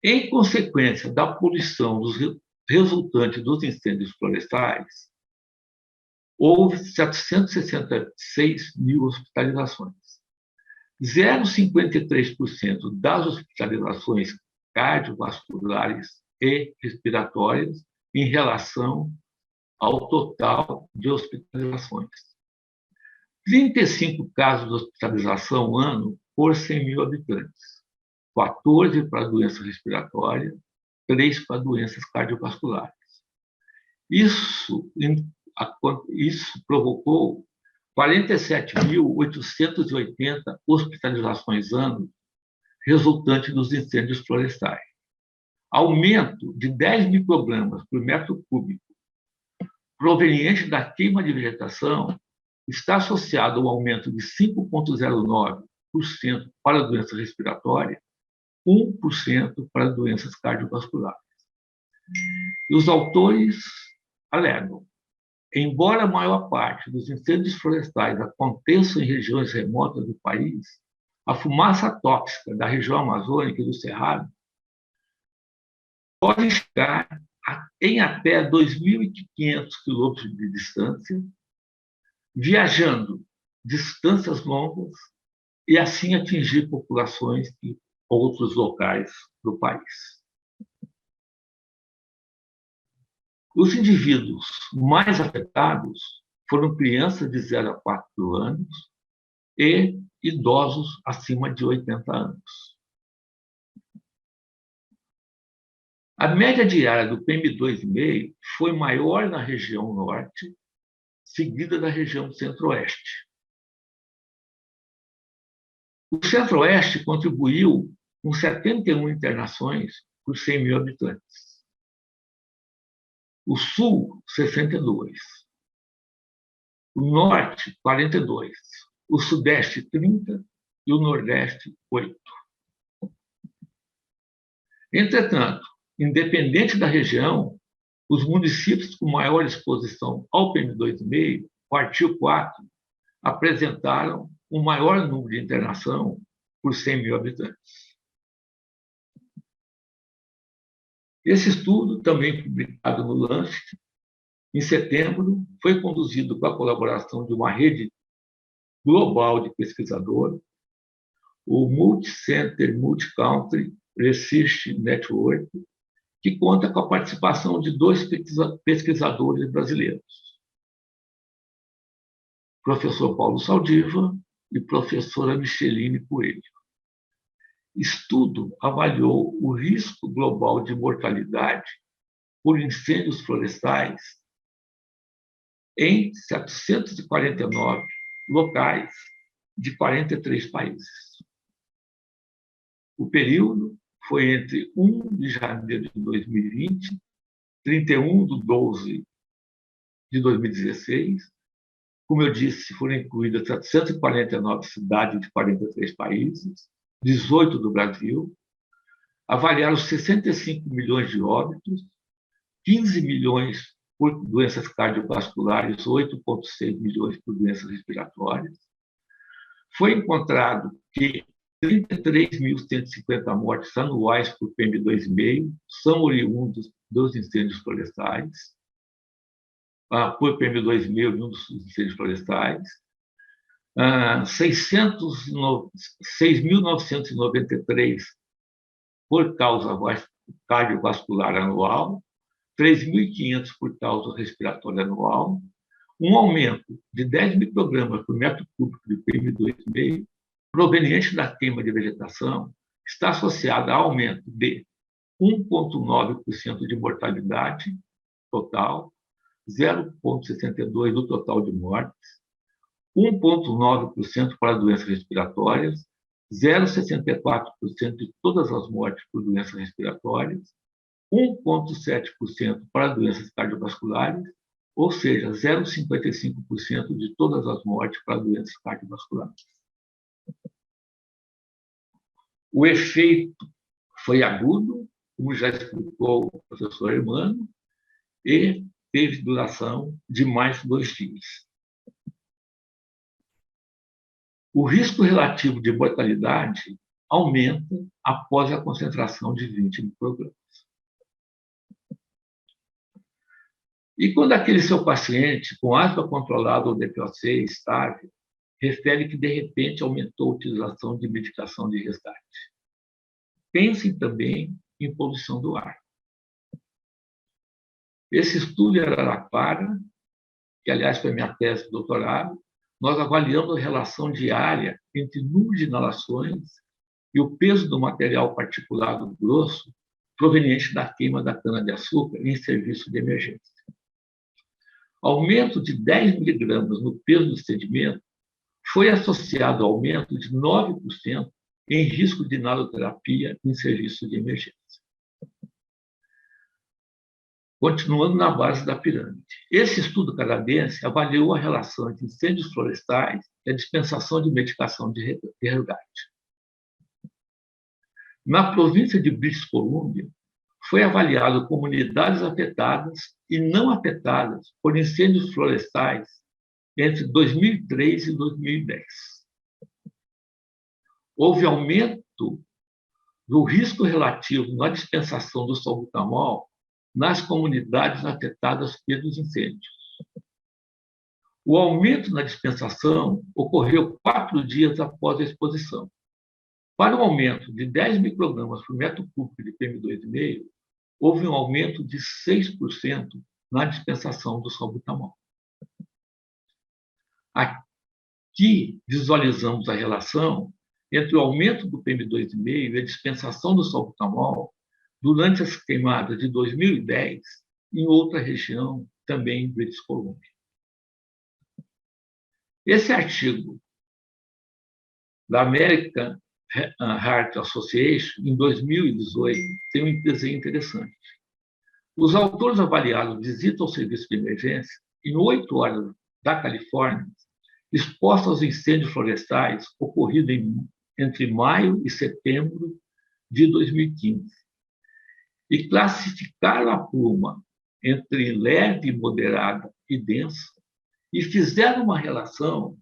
Em consequência da poluição resultante dos incêndios florestais, houve 766 mil hospitalizações. 0,53% das hospitalizações cardiovasculares e respiratórias em relação ao total de hospitalizações. 35 casos de hospitalização ano por 100 mil habitantes, 14 para doença respiratória, 3 para doenças cardiovasculares. Isso provocou 47.880 hospitalizações ano resultante dos incêndios florestais. Aumento de 10 microgramas por metro cúbico proveniente da queima de vegetação está associado a um aumento de 5,09% para a doença respiratória, 1% para doenças cardiovasculares. E os autores alegam: embora a maior parte dos incêndios florestais aconteçam em regiões remotas do país, a fumaça tóxica da região amazônica e do Cerrado pode chegar em até 2.500 quilômetros de distância, viajando distâncias longas e assim atingir populações de outros locais do país. Os indivíduos mais afetados foram crianças de 0 a 4 anos e idosos acima de 80 anos. A média diária do PM2,5 foi maior na região norte, seguida da região centro-oeste. O centro-oeste contribuiu com 71 internações por 100 mil habitantes. O sul, 62. O norte, 42. O sudeste, 30. E o nordeste, 8. Entretanto, independente da região, os municípios com maior exposição ao PM2,5, quartil 4, apresentaram o maior número de internação por 100 mil habitantes. Esse estudo, também publicado no Lancet, em setembro, foi conduzido com a colaboração de uma rede global de pesquisadores, o Multi-Center Multi-Country Research Network, que conta com a participação de 2 pesquisadores brasileiros, professor Paulo Saldiva e professora Micheline Coelho. Estudo avaliou o risco global de mortalidade por incêndios florestais em 749 locais de 43 países. O período foi entre 1 de janeiro de 2020 e 31 de 12 de 2016. Como eu disse, foram incluídas 749 cidades de 43 países, 18 do Brasil, avaliaram 65 milhões de óbitos, 15 milhões por doenças cardiovasculares, 8,6 milhões por doenças respiratórias. Foi encontrado que 33.150 mortes anuais por PM2,5 são oriundos dos incêndios florestais, por PM2,5 e um dos incêndios florestais. 6.993 por causa cardiovascular anual, 3.500 por causa respiratória anual, um aumento de 10 microgramas por metro cúbico de PM2,5 proveniente da queima de vegetação está associado a aumento de 1,9% de mortalidade total, 0,62% do total de mortes, 1,9% para doenças respiratórias, 0,64% de todas as mortes por doenças respiratórias, 1,7% para doenças cardiovasculares, ou seja, 0,55% de todas as mortes para doenças cardiovasculares. O efeito foi agudo, como já explicou o professor Hermano, e teve duração de mais de 2 dias. O risco relativo de mortalidade aumenta após a concentração de 20 microgramas. E quando aquele seu paciente com asma controlada ou DPOC estável refere que, de repente, aumentou a utilização de medicação de resgate. Pensem também em poluição do ar. Esse estudo em Araraquara, que, aliás, foi minha tese de doutorado, nós avaliamos a relação diária entre número de inalações e o peso do material particulado grosso proveniente da queima da cana-de-açúcar em serviço de emergência. Aumento de 10 miligramas no peso do sedimento foi associado ao aumento de 9% em risco de inaloterapia em serviço de emergência. Continuando na base da pirâmide. Esse estudo canadense avaliou a relação entre incêndios florestais e a dispensação de medicação de resgate. Na província de British Columbia, foi avaliado comunidades afetadas e não afetadas por incêndios florestais entre 2003 e 2010. Houve aumento do risco relativo na dispensação do salbutamol nas comunidades afetadas pelos incêndios. O aumento na dispensação ocorreu 4 dias após a exposição. Para um aumento de 10 microgramas por metro cúbico de PM2,5, houve um aumento de 6% na dispensação do salbutamol. Aqui visualizamos a relação entre o aumento do PM2,5 e a dispensação do salbutamol durante as queimadas de 2010 em outra região, também em British Columbia. Esse artigo da American Heart Association, em 2018, tem um desenho interessante. Os autores avaliaram visita ao serviço de emergência em 8 horas da Califórnia, expostos aos incêndios florestais ocorridos entre maio e setembro de 2015, e classificaram a pluma entre leve, moderada e densa, e fizeram uma relação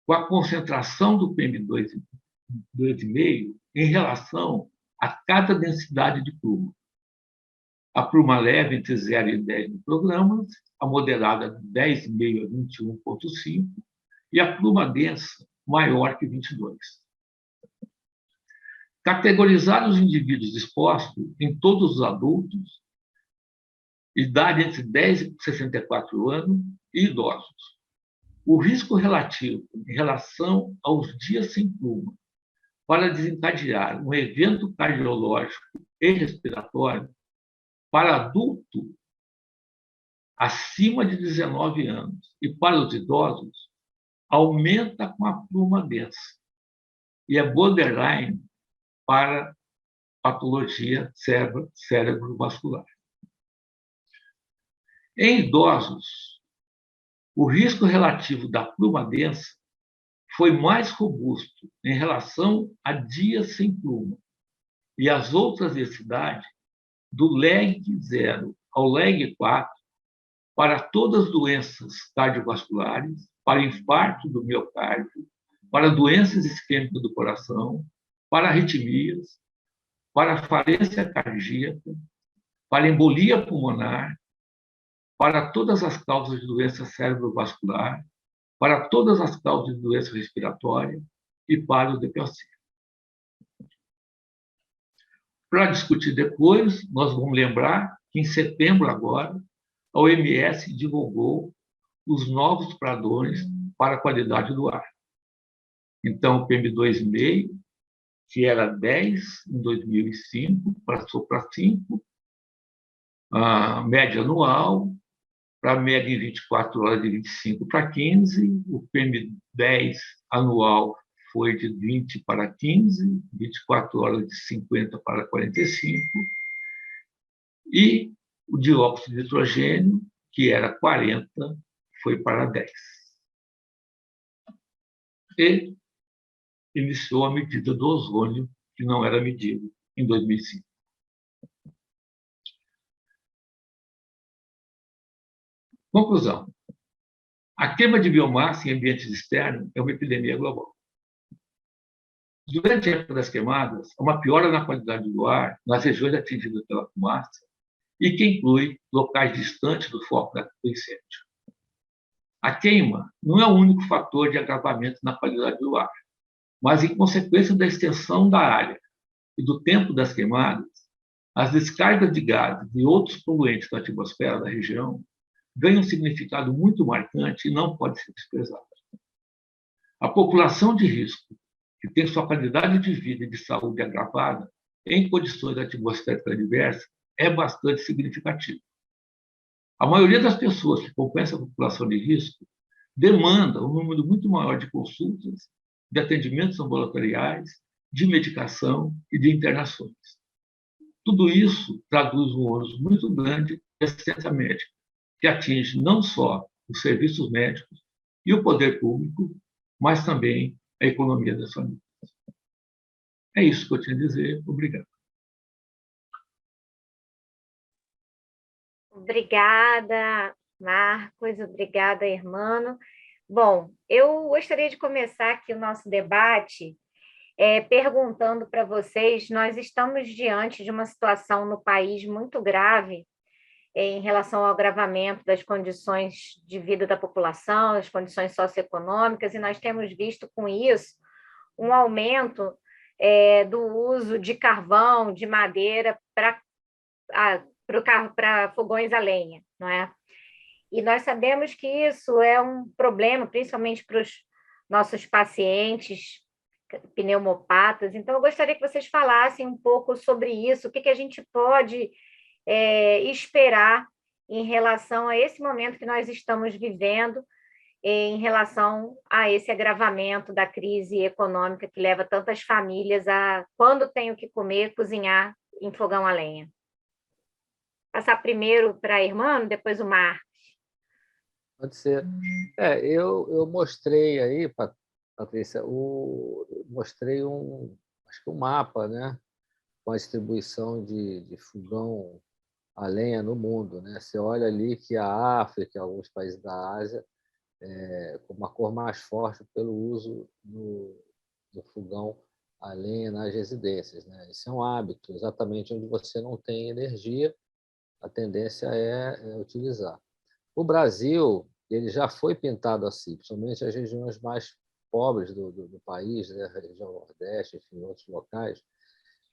com a concentração do PM2,5 em relação a cada densidade de pluma. A pluma leve entre 0 e 10 microgramas, a moderada de 10,5 a 21,5 e a pluma densa maior que 22. Categorizar os indivíduos expostos em todos os adultos, idade entre 10 e 64 anos e idosos. O risco relativo em relação aos dias sem pluma para desencadear um evento cardiológico e respiratório para adulto acima de 19 anos e para os idosos aumenta com a pluma densa e é borderline para patologia cerebrovascular. Em idosos, o risco relativo da pluma densa foi mais robusto em relação a dias sem pluma e as outras densidades do LEG 0 ao LEG 4 para todas as doenças cardiovasculares, para infarto do miocárdio, para doenças isquêmicas do coração, para arritmias, para falência cardíaca, para embolia pulmonar, para todas as causas de doença cerebrovascular, para todas as causas de doença respiratória e para o DPOC. Para discutir depois, nós vamos lembrar que em setembro agora, a OMS divulgou os novos padrões para a qualidade do ar. Então, o PM2,5, que era 10 em 2005, passou para 5, a média anual, para a média em 24 horas de 25 para 15, o PM10 anual foi de 20 para 15, 24 horas de 50 para 45, e o dióxido de nitrogênio, que era 40, foi para 10. E iniciou a medida do ozônio, que não era medido em 2005. Conclusão. A queima de biomassa em ambientes externos é uma epidemia global. Durante a época das queimadas, há uma piora na qualidade do ar nas regiões atingidas pela fumaça e que inclui locais distantes do foco do incêndio. A queima não é o único fator de agravamento na qualidade do ar, mas, em consequência da extensão da área e do tempo das queimadas, as descargas de gases e outros poluentes da atmosfera da região ganham um significado muito marcante e não pode ser desprezado. A população de risco, que tem sua qualidade de vida e de saúde agravada em condições atmosféricas adversas, é bastante significativa. A maioria das pessoas que compõem essa população de risco demanda um número muito maior de consultas, de atendimentos ambulatoriais, de medicação e de internações. Tudo isso traduz um ônus muito grande de assistência médica, que atinge não só os serviços médicos e o poder público, mas também a economia das famílias. É isso que eu tinha a dizer. Obrigado. Obrigada, Marcos. Obrigada, Hermano. Bom, eu gostaria de começar aqui o nosso debate perguntando para vocês, nós estamos diante de uma situação no país muito grave em relação ao agravamento das condições de vida da população, as condições socioeconômicas, e nós temos visto com isso um aumento do uso de carvão, de madeira para fogões a lenha, não é? E nós sabemos que isso é um problema, principalmente para os nossos pacientes pneumopatas. Então, eu gostaria que vocês falassem um pouco sobre isso, o que a gente pode esperar em relação a esse momento que nós estamos vivendo, em relação a esse agravamento da crise econômica que leva tantas famílias a, quando tem o que comer, cozinhar em fogão a lenha. Passar primeiro para a irmã, depois o Marcos. Pode ser. Eu mostrei aí, Patrícia, mostrei acho que um mapa, né, com a distribuição de fogão a lenha no mundo, né? Você olha ali que a África, alguns países da Ásia, com uma cor mais forte pelo uso do fogão a lenha nas residências, né? Esse é um hábito, exatamente onde você não tem energia, a tendência é utilizar. O Brasil, ele já foi pintado assim, principalmente as regiões mais pobres do país, né? A região Nordeste, enfim, outros locais.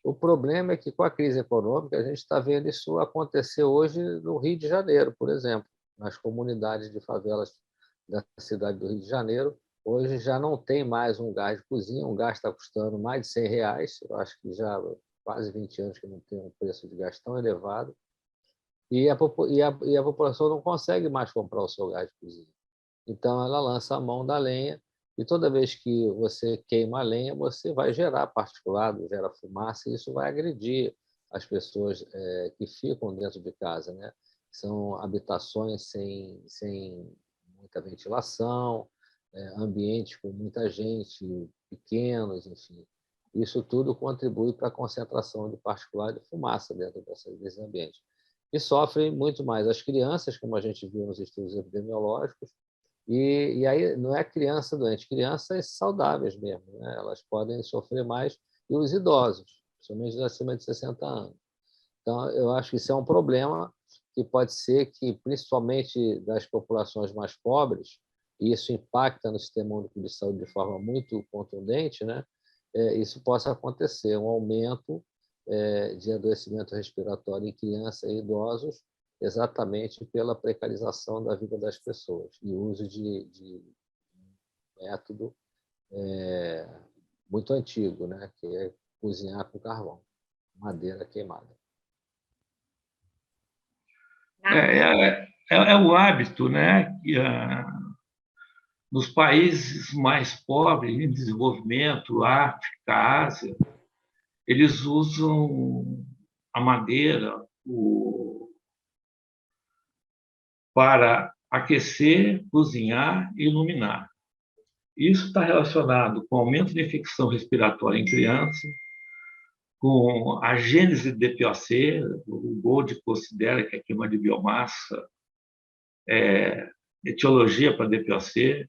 O problema é que, com a crise econômica, a gente está vendo isso acontecer hoje no Rio de Janeiro, por exemplo. Nas comunidades de favelas da cidade do Rio de Janeiro, hoje já não tem mais um gás de cozinha, um gás está custando mais de R$100, eu acho que já há quase 20 anos que não tem um preço de gás tão elevado, e a população não consegue mais comprar o seu gás de cozinha. Então, ela lança a mão da lenha, e toda vez que você queima a lenha, você vai gerar particulado, gera fumaça, e isso vai agredir as pessoas que ficam dentro de casa, né? São habitações sem muita ventilação, ambientes com muita gente, pequenos, enfim. Isso tudo contribui para a concentração de particulado e de fumaça dentro desses ambientes. E sofrem muito mais as crianças, como a gente viu nos estudos epidemiológicos, e aí não é criança doente, crianças saudáveis mesmo, né? Elas podem sofrer mais, e os idosos, principalmente acima de 60 anos. Então, eu acho que isso é um problema que pode ser que, principalmente das populações mais pobres, e isso impacta no Sistema Único de Saúde de forma muito contundente, né? Isso possa acontecer, um aumento de adoecimento respiratório em crianças e idosos, exatamente pela precarização da vida das pessoas e uso de método muito antigo, né? Que é cozinhar com carvão, madeira queimada. É o hábito, né? Que, nos países mais pobres, em desenvolvimento, África, Ásia, eles usam a madeira para aquecer, cozinhar e iluminar. Isso está relacionado com aumento de infecção respiratória em crianças, com a gênese de DPOC, o Gold considera que a queima de biomassa é etiologia para DPOC,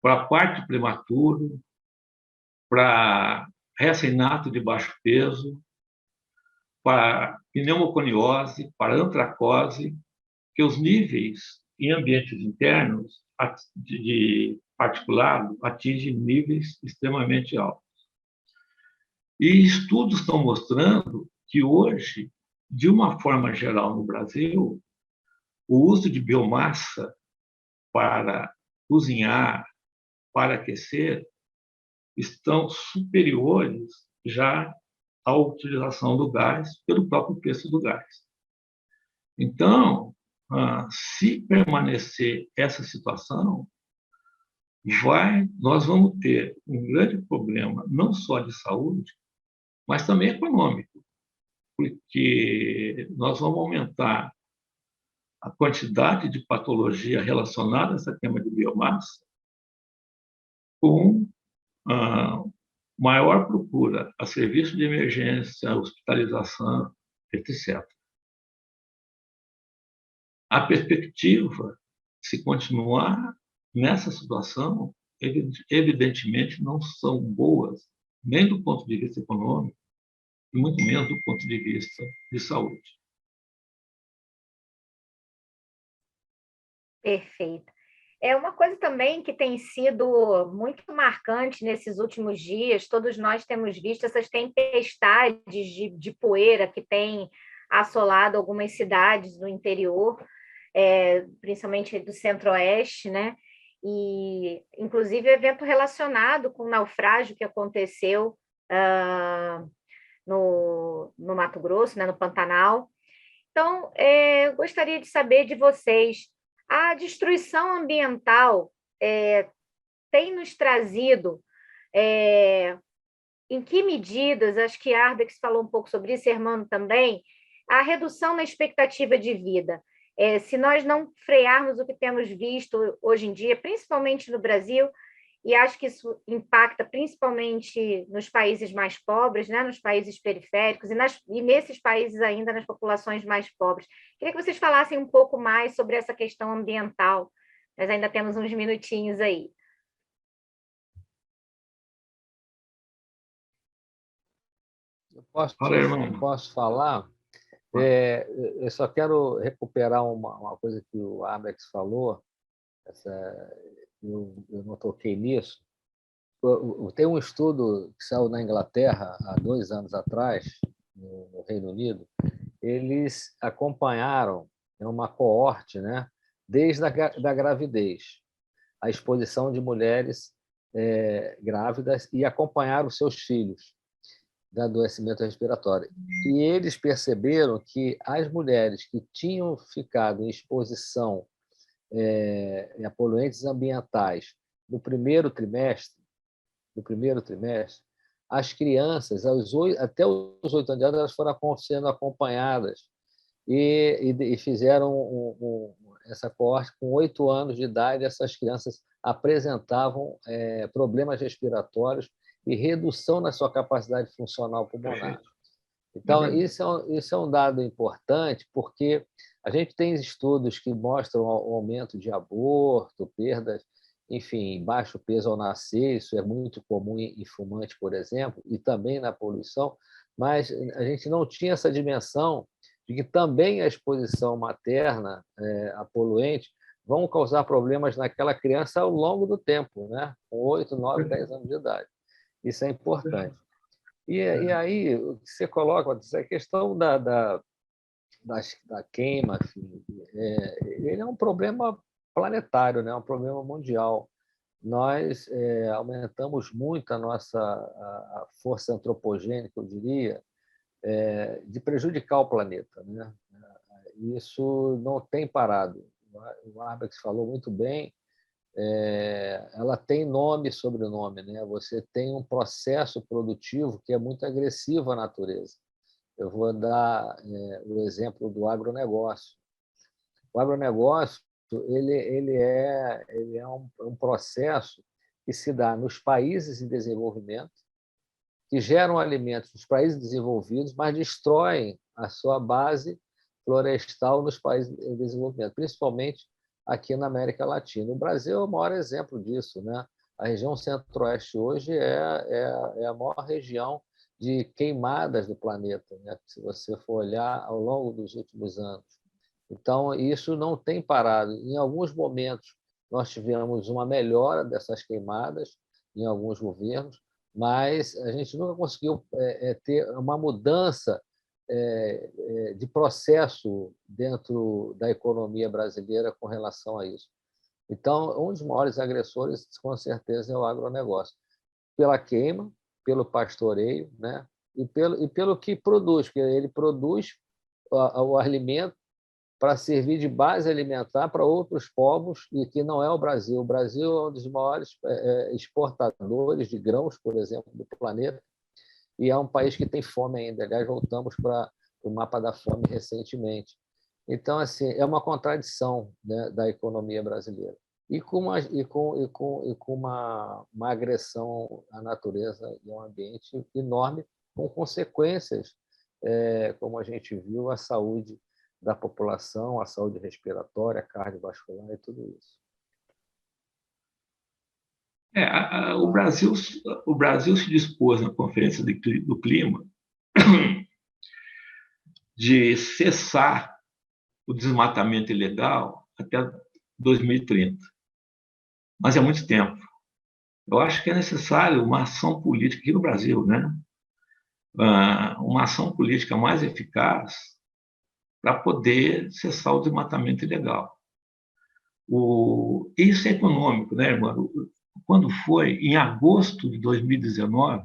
para parto prematuro, para recém-nato de baixo peso, para pneumoconiose, para antracose, que os níveis em ambientes internos de particulado atingem níveis extremamente altos. E estudos estão mostrando que hoje, de uma forma geral no Brasil, o uso de biomassa para cozinhar, para aquecer, estão superiores já à utilização do gás pelo próprio preço do gás. Então, se permanecer essa situação, nós vamos ter um grande problema, não só de saúde, mas também econômico, porque nós vamos aumentar a quantidade de patologia relacionada a essa queima de biomassa com maior procura a serviço de emergência, hospitalização, etc. A perspectiva, se continuar nessa situação, evidentemente não são boas, nem do ponto de vista econômico, e muito menos do ponto de vista de saúde. Perfeito. É uma coisa também que tem sido muito marcante nesses últimos dias, todos nós temos visto essas tempestades de poeira que têm assolado algumas cidades do interior, principalmente do centro-oeste, né? E, inclusive, evento relacionado com o naufrágio que aconteceu no Mato Grosso, né, no Pantanal. Então, gostaria de saber de vocês, a destruição ambiental tem nos trazido, em que medidas, acho que a Ardix falou um pouco sobre isso, Hermano também, a redução na expectativa de vida. Se nós não frearmos o que temos visto hoje em dia, principalmente no Brasil, e acho que isso impacta principalmente nos países mais pobres, né, nos países periféricos, e nesses países ainda nas populações mais pobres. Queria que vocês falassem um pouco mais sobre essa questão ambiental. Nós ainda temos uns minutinhos aí. Eu posso falar? Eu só quero recuperar uma coisa que o Alex falou, eu não toquei nisso. Tem um estudo que saiu na Inglaterra há 2 anos atrás, no Reino Unido. Eles acompanharam uma coorte, né, desde a gravidez, a exposição de mulheres grávidas e acompanharam seus filhos de adoecimento respiratório. E eles perceberam que as mulheres que tinham ficado em exposição a poluentes ambientais no primeiro trimestre, as crianças, até os 8 anos de idade, elas foram sendo acompanhadas e fizeram essa coorte com 8 anos de idade. Essas crianças apresentavam problemas respiratórios e redução na sua capacidade funcional pulmonar. Então, isso é um dado importante, porque a gente tem estudos que mostram o aumento de aborto, perdas, enfim, baixo peso ao nascer, isso é muito comum em fumante, por exemplo, e também na poluição, mas a gente não tinha essa dimensão de que também a exposição materna a poluente vão causar problemas naquela criança ao longo do tempo, né? Com 8, 9, 10 anos de idade. Isso é importante. E aí, o que você coloca, a questão da queima, assim, ele é um problema planetário, né? Um problema mundial. Nós aumentamos muito a nossa a força antropogênica, eu diria, de prejudicar o planeta, né? Isso não tem parado. O Arbex falou muito bem, ela tem nome e sobrenome, né? Você tem um processo produtivo que é muito agressivo à natureza. Eu vou dar o exemplo do agronegócio. O agronegócio ele é um processo que se dá nos países em desenvolvimento, que geram alimentos nos países desenvolvidos, mas destroem a sua base florestal nos países em desenvolvimento, principalmente aqui na América Latina. O Brasil é o maior exemplo disso, né? A região centro-oeste hoje é a maior região de queimadas do planeta, né? Se você for olhar ao longo dos últimos anos. Então, isso não tem parado. Em alguns momentos, nós tivemos uma melhora dessas queimadas em alguns governos, mas a gente nunca conseguiu ter uma mudança de processo dentro da economia brasileira com relação a isso. Então, um dos maiores agressores, com certeza, é o agronegócio, pela queima, pelo pastoreio, né? e pelo que produz, porque ele produz o alimento para servir de base alimentar para outros povos, e que não é o Brasil. O Brasil é um dos maiores exportadores de grãos, por exemplo, do planeta, e é um país que tem fome ainda. Aliás, voltamos para o mapa da fome recentemente. Então, assim, é uma contradição, né, da economia brasileira. E com uma agressão à natureza e ao ambiente enorme, com consequências, como a gente viu, à saúde da população, a saúde respiratória, cardiovascular e tudo isso. O Brasil se dispôs na Conferência do Clima de cessar o desmatamento ilegal até 2030. Mas é muito tempo. Eu acho que é necessário uma ação política aqui no Brasil, né? Uma ação política mais eficaz para poder cessar o desmatamento ilegal. Isso é econômico, né, irmão? Quando foi em agosto de 2019,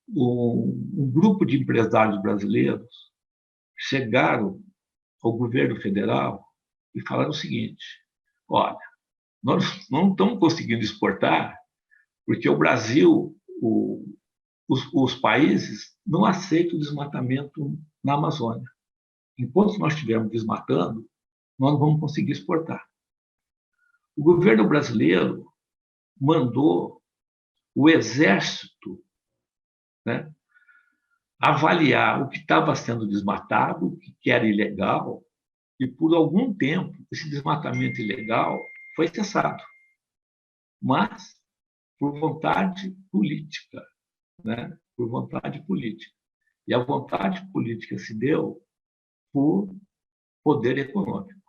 um grupo de empresários brasileiros chegaram ao governo federal e falaram o seguinte: olha, nós não estamos conseguindo exportar porque o Brasil, os países não aceitam o desmatamento na Amazônia. Enquanto nós estivermos desmatando, nós não vamos conseguir exportar. O governo brasileiro mandou o Exército, né, avaliar o que estava sendo desmatado, o que era ilegal, e por algum tempo esse desmatamento ilegal foi cessado, mas por vontade política, né? Por vontade política. E a vontade política se deu por poder econômico.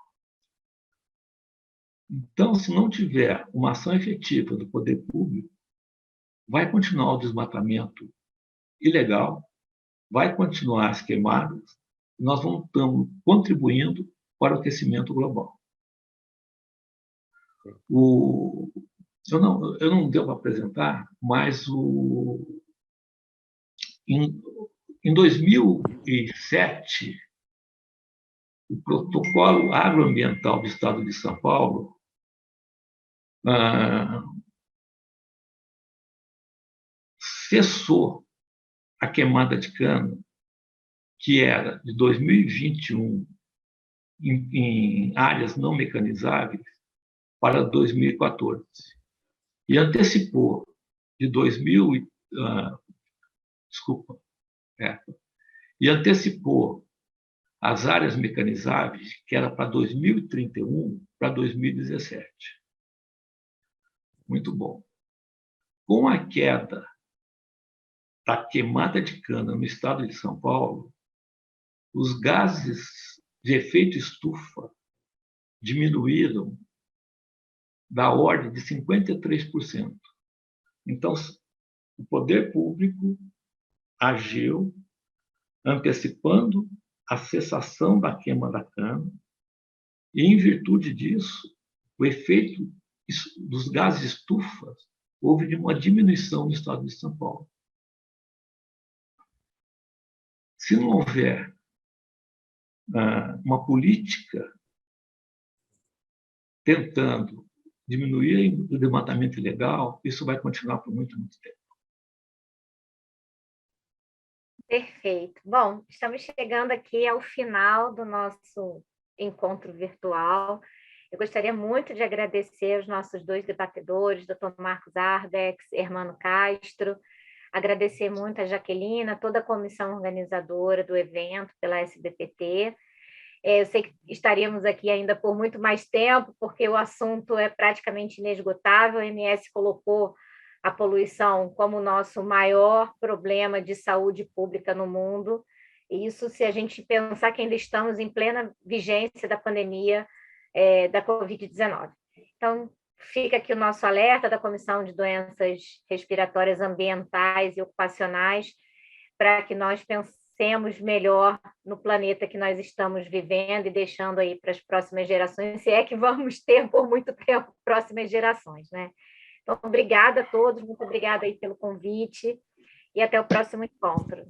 Então, se não tiver uma ação efetiva do poder público, vai continuar o desmatamento ilegal, vai continuar as queimadas, e nós vamos estar contribuindo para o aquecimento global. Eu não devo apresentar, mas em 2007, o Protocolo Agroambiental do Estado de São Paulo cessou a queimada de cana, que era de 2021 em áreas não mecanizáveis, para 2014. E antecipou de e antecipou as áreas mecanizáveis, que era para 2031, para 2017. Muito bom. Com a queda da queimada de cana no estado de São Paulo, os gases de efeito estufa diminuíram da ordem de 53%. Então, o poder público agiu antecipando a cessação da queima da cana e, em virtude disso, o efeito dos gases estufa houve uma diminuição no estado de São Paulo. Se não houver uma política tentando diminuir o desmatamento ilegal, isso vai continuar por muito, muito tempo. Perfeito. Bom, estamos chegando aqui ao final do nosso encontro virtual. Eu gostaria muito de agradecer aos nossos dois debatedores, Dr. Marcos Arbex, Hermano Castro, agradecer muito a Jaquelina, toda a comissão organizadora do evento pela SBPT. Eu sei que estaríamos aqui ainda por muito mais tempo, porque o assunto é praticamente inesgotável. A OMS colocou a poluição como o nosso maior problema de saúde pública no mundo. E isso, se a gente pensar que ainda estamos em plena vigência da pandemia da Covid-19. Então, fica aqui o nosso alerta da Comissão de Doenças Respiratórias Ambientais e Ocupacionais, para que nós pensemos melhor no planeta que nós estamos vivendo e deixando aí para as próximas gerações, se é que vamos ter por muito tempo próximas gerações, né? Então, obrigada a todos, muito obrigada aí pelo convite e até o próximo encontro.